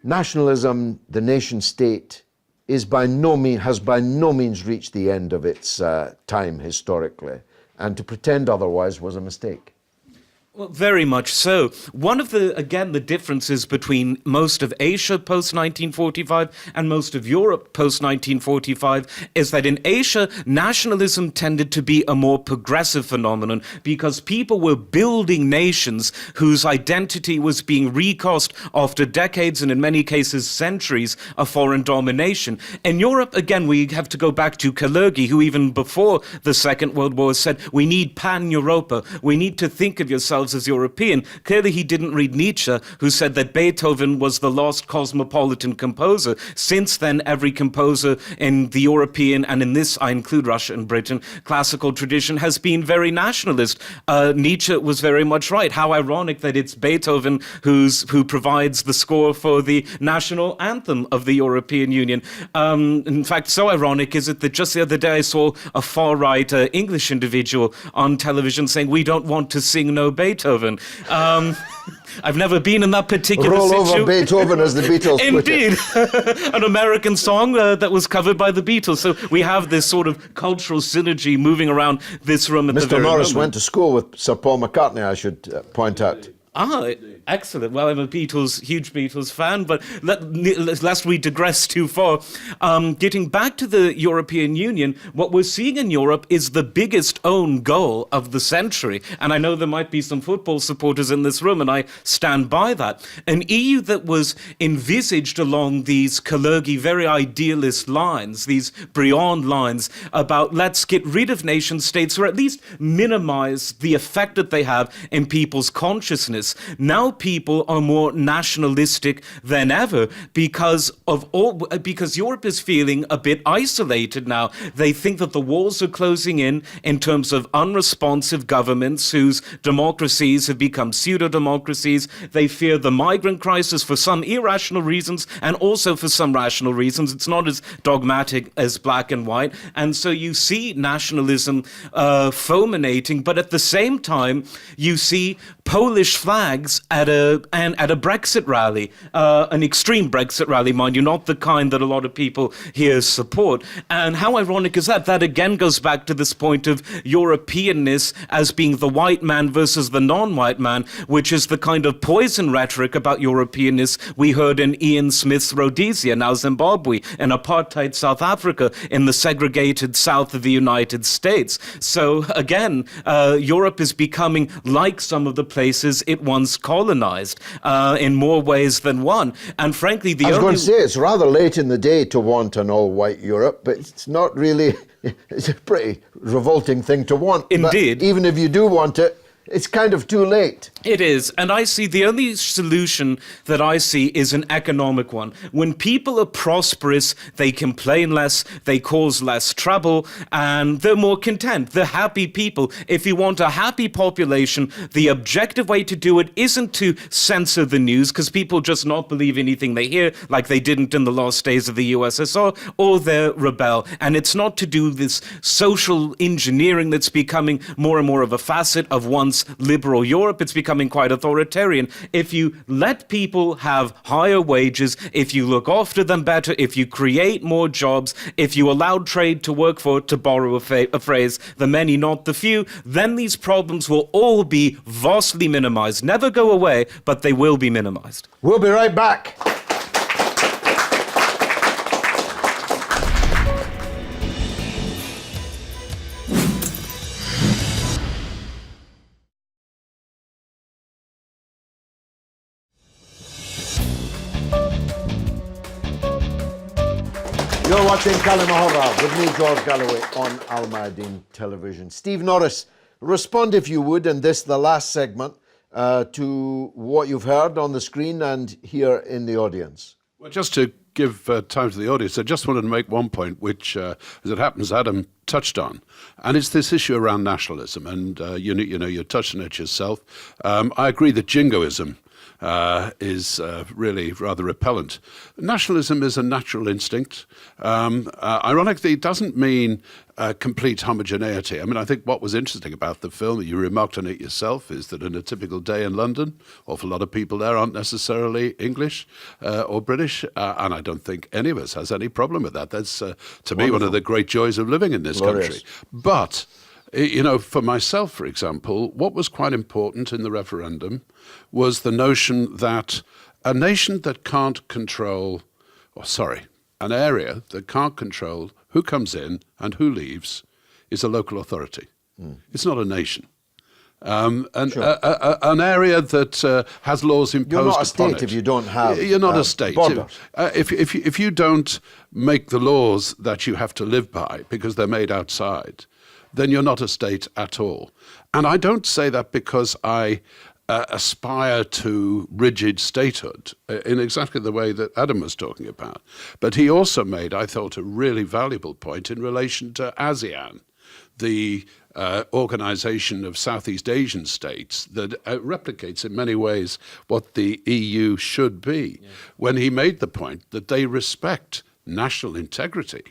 nationalism, the nation state, has by no means reached the end of its time historically. And to pretend otherwise was a mistake. Well, very much so. One of the differences between most of Asia post-1945 and most of Europe post-1945 is that in Asia, nationalism tended to be a more progressive phenomenon because people were building nations whose identity was being recast after decades and in many cases centuries of foreign domination. In Europe, again, we have to go back to Kalergi, who even before the Second World War said, we need pan-Europa. We need to think of yourselves themselves as European. Clearly, he didn't read Nietzsche, who said that Beethoven was the lost cosmopolitan composer. Since then, every composer in the European, and in this I include Russia and Britain, classical tradition has been very nationalist. Nietzsche was very much right. How ironic that it's Beethoven who provides the score for the national anthem of the European Union. In fact, so ironic is it that just the other day I saw a far-right English individual on television saying, "We don't want to sing no Beethoven." I've never been in that particular situation. Roll over Beethoven, as the Beatles put it. Indeed. An American song that was covered by the Beatles. So we have this sort of cultural synergy moving around this room at the very Mr. Norris moment. went to school with Sir Paul McCartney, I should point out. Ah, excellent. Well, I'm a huge Beatles fan, but lest we digress too far. Getting back to the European Union, what we're seeing in Europe is the biggest own goal of the century. And I know there might be some football supporters in this room, and I stand by that. An EU that was envisaged along these Kalergi, very idealist lines, these Briand lines about let's get rid of nation states, or at least minimize the effect that they have in people's consciousness. Now people are more nationalistic than ever because Europe is feeling a bit isolated now. They think that the walls are closing in terms of unresponsive governments whose democracies have become pseudo-democracies. They fear the migrant crisis for some irrational reasons and also for some rational reasons. It's not as dogmatic as black and white. And so you see nationalism fulminating, but at the same time, you see Polish flags at a Brexit rally, an extreme Brexit rally, mind you, not the kind that a lot of people here support. And how ironic is that? That again goes back to this point of Europeanness as being the white man versus the non-white man, which is the kind of poison rhetoric about Europeanness we heard in Ian Smith's Rhodesia, now Zimbabwe, in apartheid South Africa, in the segregated south of the United States. So again, Europe is becoming like some of the places it once colonized in more ways than one. And frankly, I was going to say, it's rather late in the day to want an all-white Europe, but it's not really, it's a pretty revolting thing to want. Indeed. But even if you do want it, it's kind of too late. It is, and I see the only solution that I see is an economic one. When people are prosperous, they complain less, they cause less trouble, and they're more content. They're happy people. If you want a happy population, the objective way to do it isn't to censor the news, because people just not believe anything they hear, like they didn't in the last days of the USSR, or they rebel. And it's not to do this social engineering that's becoming more and more of a facet of once liberal Europe. It's becoming quite authoritarian. If you let people have higher wages, if you look after them better, if you create more jobs, if you allow trade to work for, to borrow a phrase, the many, not the few, then these problems will all be vastly minimized. Never go away, but they will be minimized. We'll be right back. You're watching Kalima Horra with me, George Galloway, on Al Mayadeen television. Steve Norris, respond if you would in this, the last segment, to what you've heard on the screen and here in the audience. Well, just to give time to the audience, I just wanted to make one point, which, as it happens, Adam touched on, and it's this issue around nationalism. And you know, you're touching it yourself. I agree that jingoism is really rather repellent. Nationalism is a natural instinct. Ironically, it doesn't mean complete homogeneity. I mean, I think what was interesting about the film, you remarked on it yourself, is that in a typical day in London, an awful lot of people there aren't necessarily English or British, and I don't think any of us has any problem with that. That's, to me, one of the great joys of living in this country. But, you know, for myself, for example, what was quite important in the referendum was the notion that a nation that can't control, an area that can't control who comes in and who leaves is a local authority. It's not a nation. An area that has laws imposed upon it. You're not a state if you don't have You're not a state. borders. If you don't make the laws that you have to live by because they're made outside, then you're not a state at all. And I don't say that because I aspire to rigid statehood in exactly the way that Adam was talking about. But he also made, I thought, a really valuable point in relation to ASEAN, the organization of Southeast Asian states that replicates in many ways what the EU should be, when he made the point that they respect national integrity.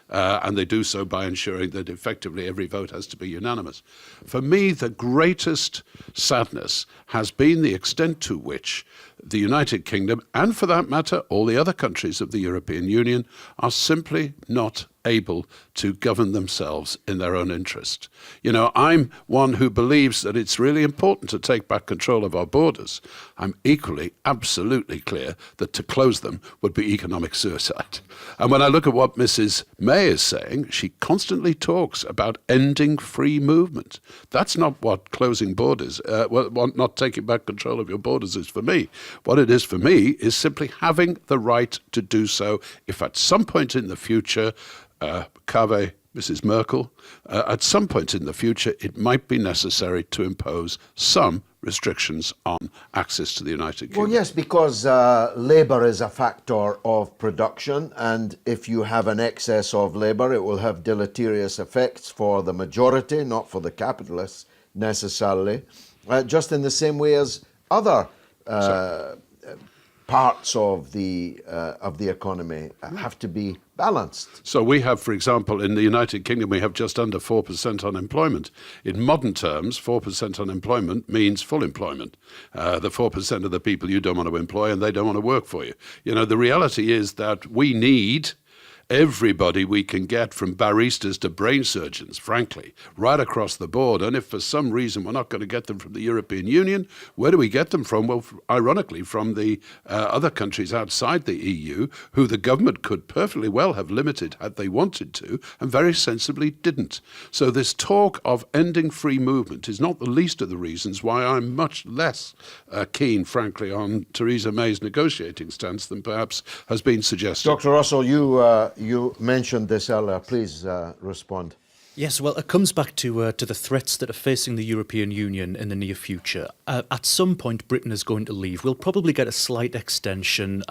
And they do so by ensuring that effectively every vote has to be unanimous. For me, the greatest sadness has been the extent to which the United Kingdom, and for that matter, all the other countries of the European Union, are simply not able to govern themselves in their own interest. You know, I'm one who believes that it's really important to take back control of our borders. I'm equally, absolutely clear that to close them would be economic suicide. And when I look at what Mrs. May is saying, she constantly talks about ending free movement. That's not what closing borders, not taking back control of your borders is for me. What it is for me is simply having the right to do so if at some point in the future, Cave, Mrs. Merkel, at some point in the future, it might be necessary to impose some restrictions on access to the United Kingdom. Well, yes, because labour is a factor of production, and if you have an excess of labour, it will have deleterious effects for the majority, not for the capitalists necessarily, just in the same way as other parts of the economy have to be balanced. So we have, for example, in the United Kingdom, we have just under 4% unemployment. In modern terms, 4% unemployment means full employment. The 4% of the people you don't want to employ and they don't want to work for you. You know, the reality is that we need everybody we can get, from baristas to brain surgeons, frankly, right across the board. And if for some reason we're not going to get them from the European Union, where do we get them from? Well, ironically, from the other countries outside the EU, who the government could perfectly well have limited had they wanted to, and very sensibly didn't. So this talk of ending free movement is not the least of the reasons why I'm much less keen, frankly, on Theresa May's negotiating stance than perhaps has been suggested. Dr. Russell, you mentioned this earlier. Please respond. Yes, well, it comes back to the threats that are facing the European Union in the near future. At some point, Britain is going to leave. We'll probably get a slight extension,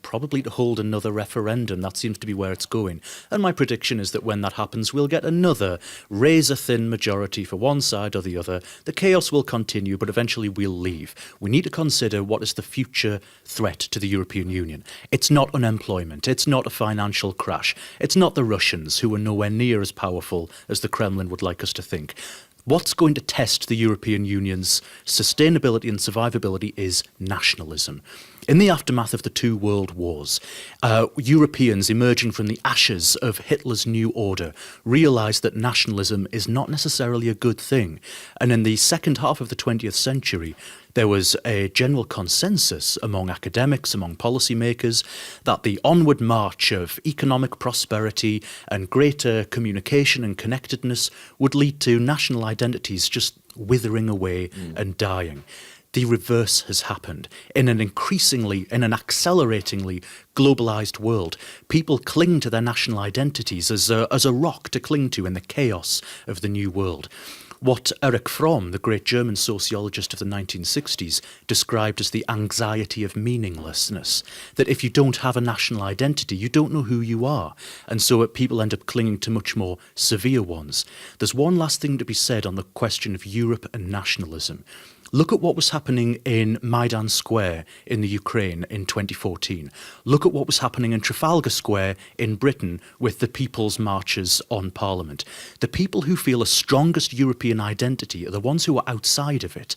probably to hold another referendum. That seems to be where it's going. And my prediction is that when that happens, we'll get another razor-thin majority for one side or the other. The chaos will continue, but eventually we'll leave. We need to consider what is the future threat to the European Union. It's not unemployment. It's not a financial crash. It's not the Russians, who are nowhere near as powerful as the Kremlin would like us to think. What's going to test the European Union's sustainability and survivability is nationalism. In the aftermath of the two world wars, Europeans emerging from the ashes of Hitler's New Order realised that nationalism is not necessarily a good thing. And in the second half of the 20th century, there was a general consensus among academics, among policymakers, that the onward march of economic prosperity and greater communication and connectedness would lead to national identities just withering away and dying. The reverse has happened. In an acceleratingly globalized world, people cling to their national identities as a rock to cling to in the chaos of the new world. What Erich Fromm, the great German sociologist of the 1960s, described as the anxiety of meaninglessness, that if you don't have a national identity, you don't know who you are, and so people end up clinging to much more severe ones. There's one last thing to be said on the question of Europe and nationalism. Look at what was happening in Mayadeen Square in the Ukraine in 2014. Look at what was happening in Trafalgar Square in Britain with the people's marches on Parliament. The people who feel a strongest European identity are the ones who are outside of it.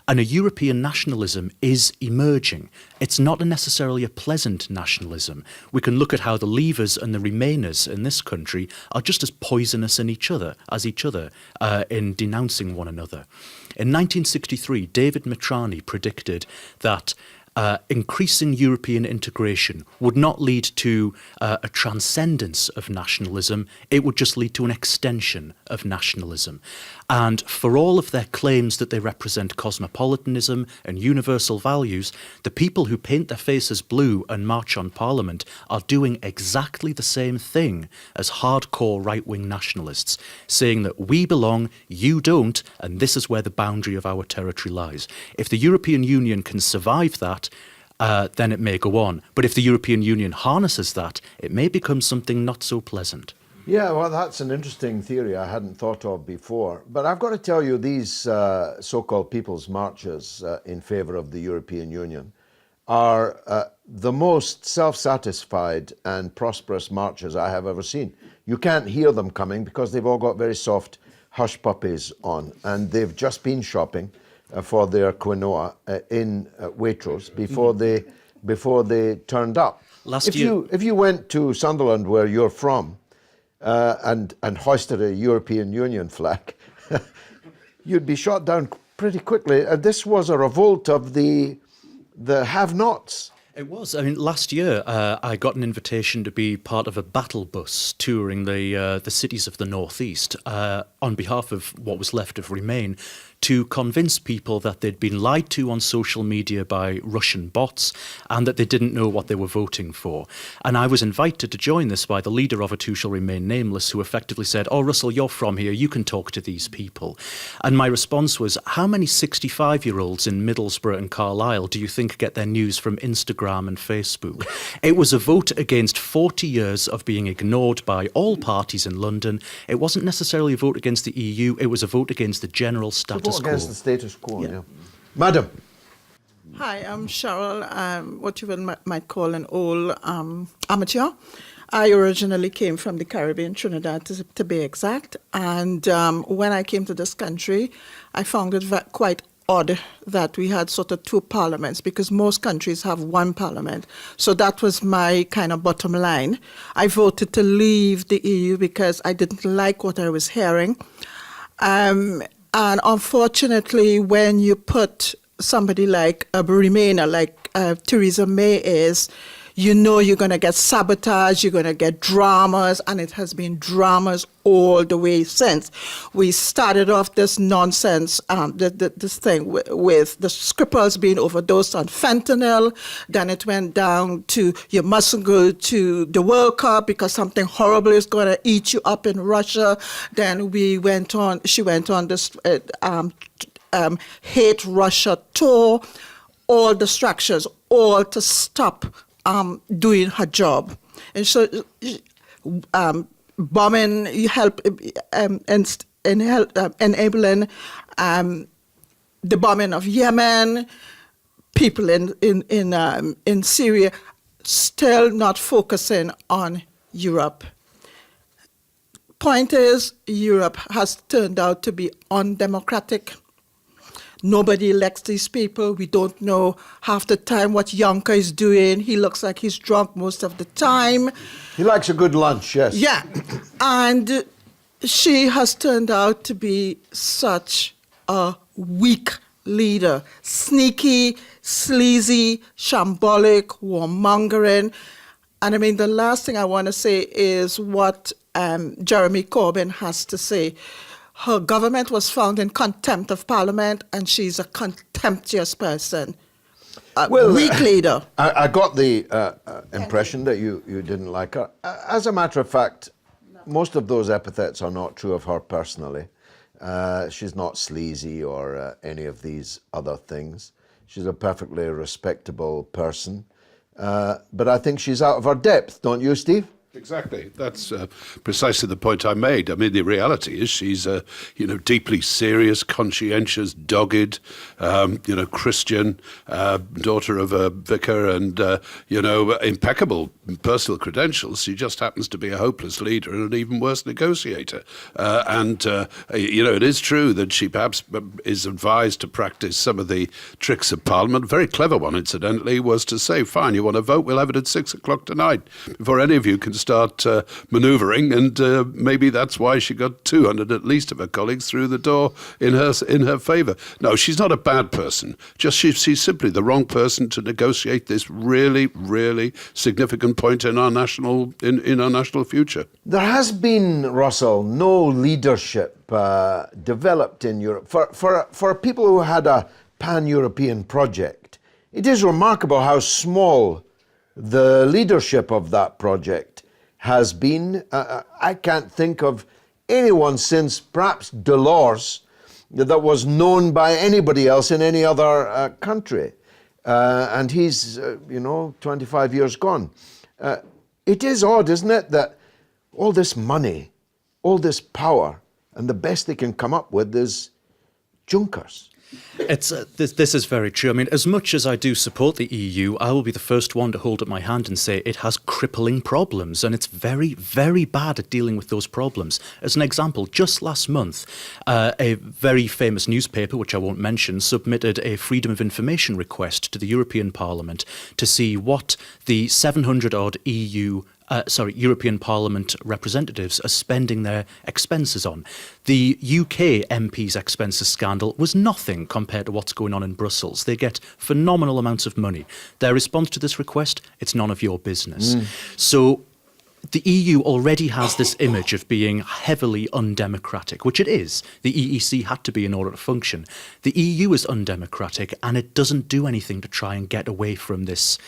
And a European nationalism is emerging. It's not necessarily a pleasant nationalism. We can look at how the Leavers and the Remainers in this country are just as poisonous in each other in denouncing one another. In 1963, David Mitrani predicted that increasing European integration would not lead to a transcendence of nationalism, it would just lead to an extension of nationalism. And for all of their claims that they represent cosmopolitanism and universal values, the people who paint their faces blue and march on Parliament are doing exactly the same thing as hardcore right-wing nationalists, saying that we belong, you don't, and this is where the boundary of our territory lies. If the European Union can survive that, then it may go on. But if the European Union harnesses that, it may become something not so pleasant. Yeah, well, that's an interesting theory I hadn't thought of before. But I've got to tell you, these so-called people's marches in favour of the European Union are the most self-satisfied and prosperous marches I have ever seen. You can't hear them coming because they've all got very soft hush puppies on, and they've just been shopping for their quinoa in Waitrose before they turned up. If you went to Sunderland, where you're from, and hoisted a European Union flag, you'd be shot down pretty quickly. This was a revolt of the have-nots. It was. I mean, last year I got an invitation to be part of a battle bus touring the cities of the northeast on behalf of what was left of Remain, to convince people that they'd been lied to on social media by Russian bots and that they didn't know what they were voting for. And I was invited to join this by the leader of It Who Shall Remain Nameless, who effectively said, "Oh, Russell, you're from here, you can talk to these people." And my response was, how many 65-year-olds in Middlesbrough and Carlisle do you think get their news from Instagram and Facebook? It was a vote against 40 years of being ignored by all parties in London. It wasn't necessarily a vote against the EU, it was a vote against the general status quo. Against the status quo, yeah. Madam. Hi, I'm Cheryl, what you might call an old amateur. I originally came from the Caribbean, Trinidad to be exact, and when I came to this country, I found it quite odd that we had sort of two parliaments, because most countries have one parliament. So that was my kind of bottom line. I voted to leave the EU because I didn't like what I was hearing. And unfortunately, when you put somebody like a Remainer, like Theresa May is, you know you're going to get sabotage, you're going to get dramas, and it has been dramas all the way since. We started off this nonsense, this thing with the Skripals being overdosed on fentanyl. Then it went down to you mustn't go to the World Cup because something horrible is going to eat you up in Russia. Then she went on this hate Russia tour, all distractions, all to stop doing her job. And so bombing, enabling the bombing of Yemen, people in Syria, still not focusing on Europe. Point is, Europe has turned out to be undemocratic. Nobody elects these people. We don't know half the time what Juncker is doing. He looks like he's drunk most of the time. He likes a good lunch, yes. Yeah. And she has turned out to be such a weak leader. Sneaky, sleazy, shambolic, warmongering. And I mean, the last thing I want to say is what Jeremy Corbyn has to say. Her government was found in contempt of Parliament, and she's a contemptuous person. Weak leader. I got the impression that you didn't like her. As a matter of fact, most of those epithets are not true of her personally. She's not sleazy or any of these other things. She's a perfectly respectable person. But I think she's out of her depth, don't you, Steve? Exactly. That's precisely the point I made. I mean, the reality is she's a, deeply serious, conscientious, dogged, Christian, daughter of a vicar and, impeccable personal credentials. She just happens to be a hopeless leader and an even worse negotiator. It is true that she perhaps is advised to practice some of the tricks of Parliament. A very clever one, incidentally, was to say, fine, you want to vote? We'll have it at 6 o'clock tonight before any of you can start manoeuvring, and maybe that's why she got 200 at least of her colleagues through the door in her favour. No, she's not a bad person. Just she's simply the wrong person to negotiate this really, really significant point in our national future. There has been, Russell, no leadership developed in Europe for people who had a pan-European project. It is remarkable how small the leadership of that project has been. I can't think of anyone since perhaps Delors that was known by anybody else in any other country. And he's, 25 years gone. It is odd, isn't it, that all this money, all this power, and the best they can come up with is Junkers. This is very true. I mean, as much as I do support the EU, I will be the first one to hold up my hand and say it has crippling problems, and it's very, very bad at dealing with those problems. As an example, just last month, a very famous newspaper, which I won't mention, submitted a freedom of information request to the European Parliament to see what the 700-odd European Parliament representatives are spending their expenses on. The UK MPs' expenses scandal was nothing compared to what's going on in Brussels. They get phenomenal amounts of money. Their response to this request, it's none of your business. So the EU already has this image of being heavily undemocratic, which it is. The EEC had to be in order to function. The EU is undemocratic, and it doesn't do anything to try and get away from this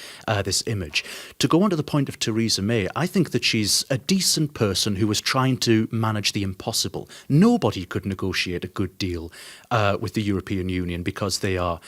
image. To go on to the point of Theresa May, I think that she's a decent person who was trying to manage the impossible. Nobody could negotiate a good deal with the European Union because they are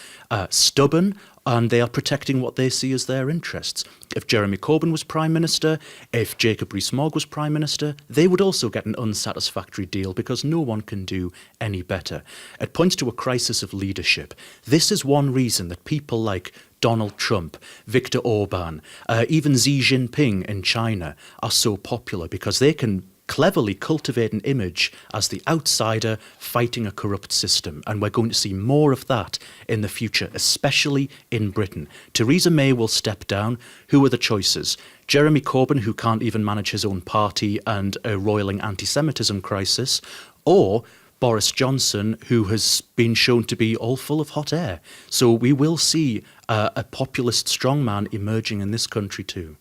stubborn, and they are protecting what they see as their interests. If Jeremy Corbyn was Prime Minister, if Jacob Rees-Mogg was Prime Minister, they would also get an unsatisfactory deal because no one can do any better. It points to a crisis of leadership. This is one reason that people like Donald Trump, Viktor Orban, even Xi Jinping in China are so popular, because they can cleverly cultivate an image as the outsider fighting a corrupt system. And we're going to see more of that in the future, especially in Britain. Theresa May will step down. Who are the choices? Jeremy Corbyn, who can't even manage his own party and a roiling anti-Semitism crisis, or Boris Johnson, who has been shown to be all full of hot air. So we will see a populist strongman emerging in this country too.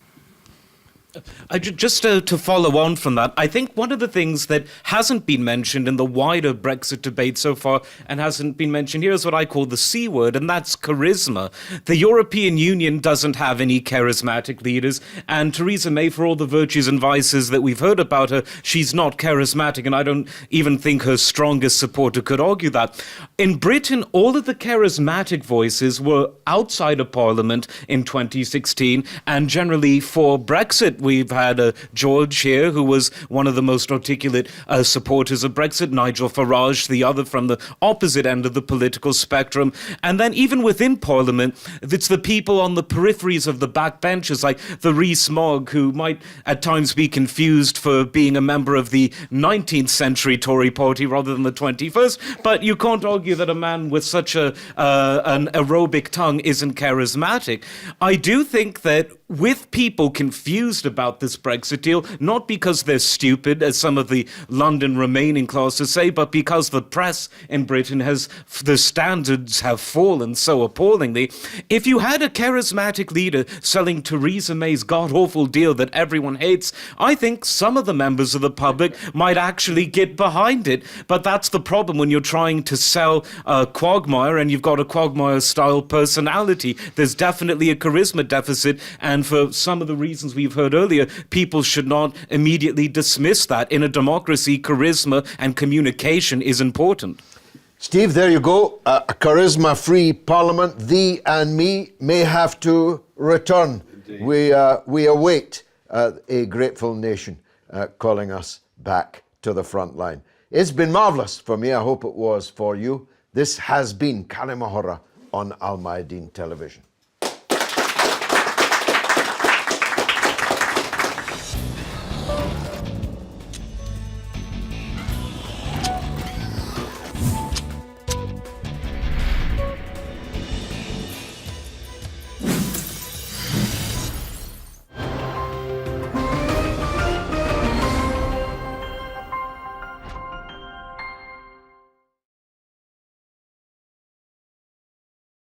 Just to follow on from that, I think one of the things that hasn't been mentioned in the wider Brexit debate so far, and hasn't been mentioned here, is what I call the C word, and that's charisma. The European Union doesn't have any charismatic leaders, and Theresa May, for all the virtues and vices that we've heard about her, she's not charismatic, and I don't even think her strongest supporter could argue that. In Britain, all of the charismatic voices were outside of Parliament in 2016, and generally for Brexit, we've had George here, who was one of the most articulate supporters of Brexit, Nigel Farage, the other from the opposite end of the political spectrum. And then even within Parliament, it's the people on the peripheries of the backbenches, like the Rees-Mogg, who might at times be confused for being a member of the 19th century Tory party rather than the 21st. But you can't argue that a man with such an aerobic tongue isn't charismatic. I do think that with people confused about this Brexit deal, not because they're stupid, as some of the London Remaining classes say, but because the press in Britain the standards have fallen so appallingly. If you had a charismatic leader selling Theresa May's god-awful deal that everyone hates, I think some of the members of the public might actually get behind it. But that's the problem when you're trying to sell a quagmire and you've got a quagmire-style personality. There's definitely a charisma deficit, and for some of the reasons we've heard earlier, people should not immediately dismiss that. In a democracy, charisma and communication is important. Steve, there you go. A charisma-free parliament, thee and me, may have to return. We await a grateful nation calling us back to the front line. It's been marvellous for me. I hope it was for you. This has been Kalima Horra on Al Mayadeen Television.